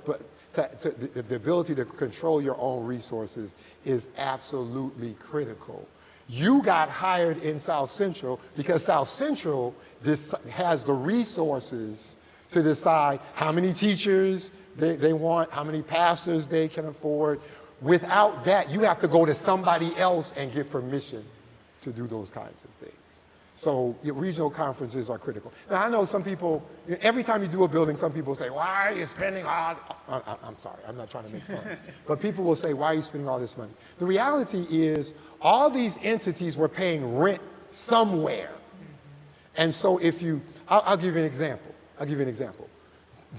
ability to control your own resources is absolutely critical. You got hired in South Central because South Central has the resources to decide how many teachers they want, how many pastors they can afford. Without that, you have to go to somebody else and get permission to do those kinds of things. So regional conferences are critical. Now, I know some people, every time you do a building, some people say, why are you spending all, I'm sorry, I'm not trying to make fun. But people will say, why are you spending all this money? The reality is all these entities were paying rent somewhere. And so I'll give you an example.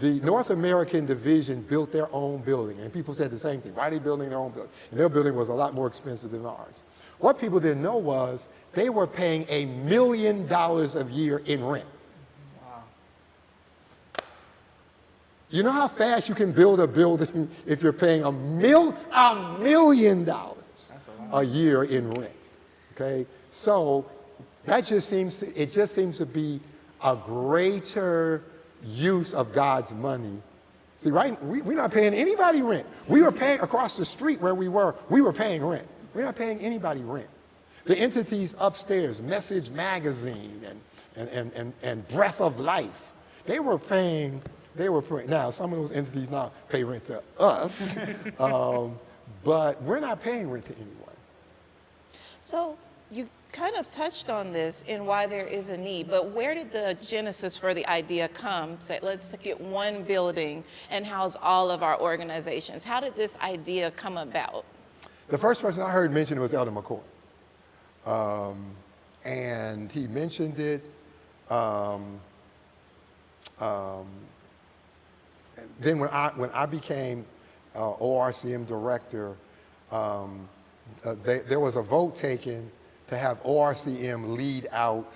The North American division built their own building, and people said the same thing. Why are they building their own building? And their building was a lot more expensive than ours. What people didn't know was they were paying $1 million a year in rent. Wow. You know how fast you can build a building if you're paying $1 million a year in rent? Okay, so it just seems to be a greater use of God's money. See, right? We're not paying anybody rent. We were paying across the street where we were paying rent. We're not paying anybody rent. The entities upstairs, Message Magazine and Breath of Life, they were paying. Now, some of those entities now pay rent to us, but we're not paying rent to anyone. So you kind of touched on this in why there is a need, but where did the genesis for the idea come? Say, let's get one building and house all of our organizations. How did this idea come about? The first person I heard mention was Elder McCoy. And he mentioned it. Then when I became ORCM director, there was a vote taken to have ORCM lead out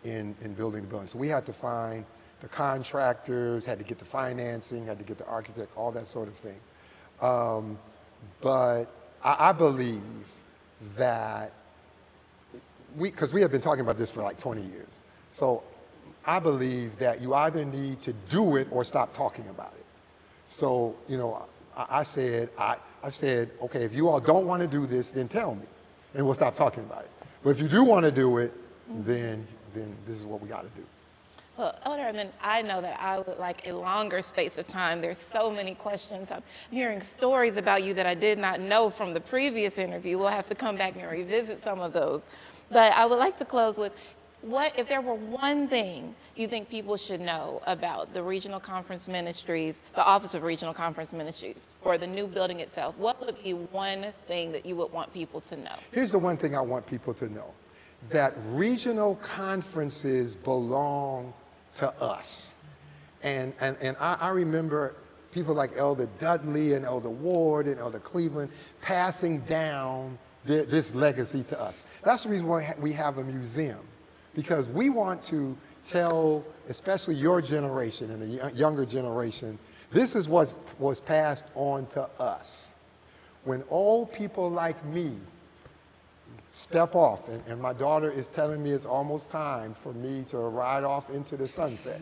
in building the building. So we had to find the contractors, had to get the financing, had to get the architect, all that sort of thing. But I believe that because we have been talking about this for like 20 years. So I believe that you either need to do it or stop talking about it. So, you know, I said, okay, if you all don't want to do this, then tell me, and we'll stop talking about it. But if you do want to do it, then this is what we got to do. Well, Elder, I know that I would like a longer space of time. There's so many questions. I'm hearing stories about you that I did not know from the previous interview. We'll have to come back and revisit some of those. But I would like to close with, if there were one thing you think people should know about the Regional Conference Ministries, the Office of Regional Conference Ministries, or the new building itself, what would be one thing that you would want people to know? Here's the one thing I want people to know, that regional conferences belong to us. And I remember people like Elder Dudley and Elder Ward and Elder Cleveland passing down this legacy to us. That's the reason why we have a museum, because we want to tell, especially your generation and the younger generation, this is what was passed on to us. When old people like me step off, and my daughter is telling me it's almost time for me to ride off into the sunset.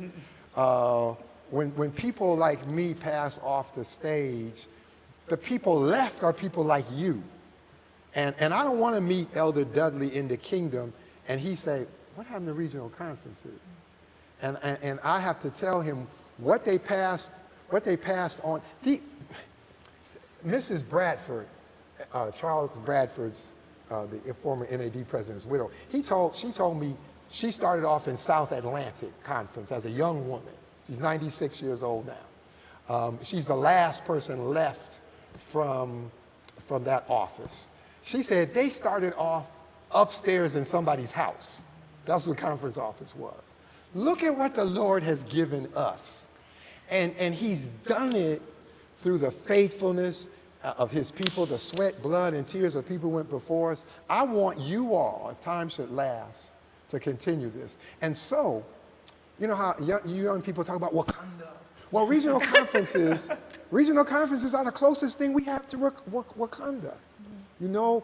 When people like me pass off the stage, the people left are people like you. And I don't want to meet Elder Dudley in the kingdom and he say, what happened to regional conferences? And I have to tell him what they passed on. Mrs. Bradford, Charles Bradford's, the former NAD president's widow, she told me she started off in South Atlantic Conference as a young woman. She's 96 years old now. She's the last person left from that office. She said they started off upstairs in somebody's house. That's what the conference office was. Look at what the Lord has given us. And he's done it through the faithfulness of his people, the sweat, blood, and tears of people who went before us. I want you all, if time should last, to continue this. And so, you know how you young people talk about Wakanda? Well, regional conferences are the closest thing we have to Wakanda. You know,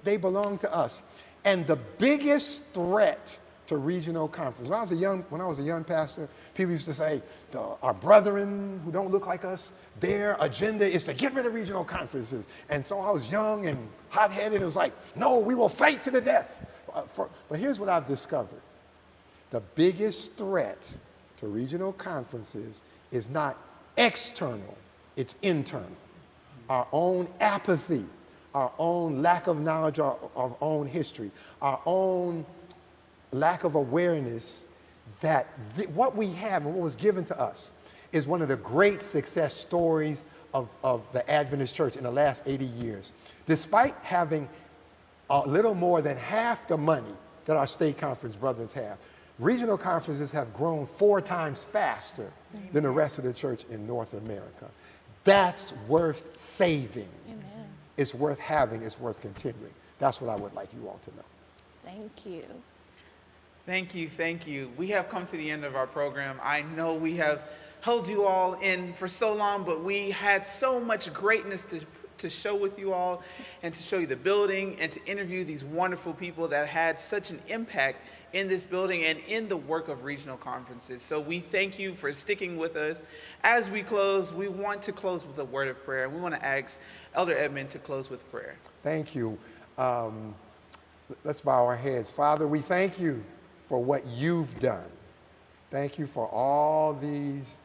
they belong to us. And the biggest threat to regional conference, when I was a young pastor, people used to say, our brethren who don't look like us, their agenda is to get rid of regional conferences. And so I was young and hot-headed. It was like, no, we will fight to the death. But here's what I've discovered. The biggest threat to regional conferences is not external, it's internal. Our own apathy, our own lack of knowledge, our own history, our own lack of awareness that what we have and what was given to us is one of the great success stories of the Adventist church in the last 80 years. Despite having a little more than half the money that our state conference brothers have, regional conferences have grown 4 times faster than the rest of the church in North America. That's worth saving. Amen. It's worth having. It's worth continuing. That's what I would like you all to know. Thank you. Thank you, thank you. We have come to the end of our program. I know we have held you all in for so long, but we had so much greatness to show with you all and to show you the building and to interview these wonderful people that had such an impact in this building and in the work of regional conferences. So we thank you for sticking with us. As we close, we want to close with a word of prayer. We want to ask Elder Edmond to close with prayer. Thank you. Let's bow our heads. Father, we thank you for what you've done. Thank you for all these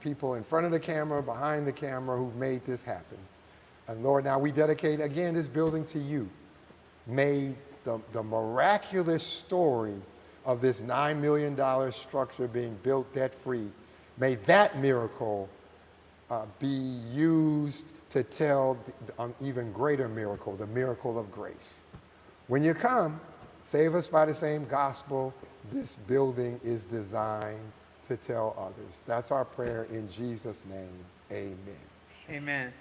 people in front of the camera, behind the camera, who've made this happen. And Lord, now we dedicate again this building to you. May the miraculous story of this $9 million structure being built debt-free, may that miracle be used to tell an even greater miracle, the miracle of grace. When you come, save us by the same gospel this building is designed to tell others. That's our prayer in Jesus' name. Amen. Amen.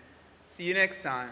See you next time.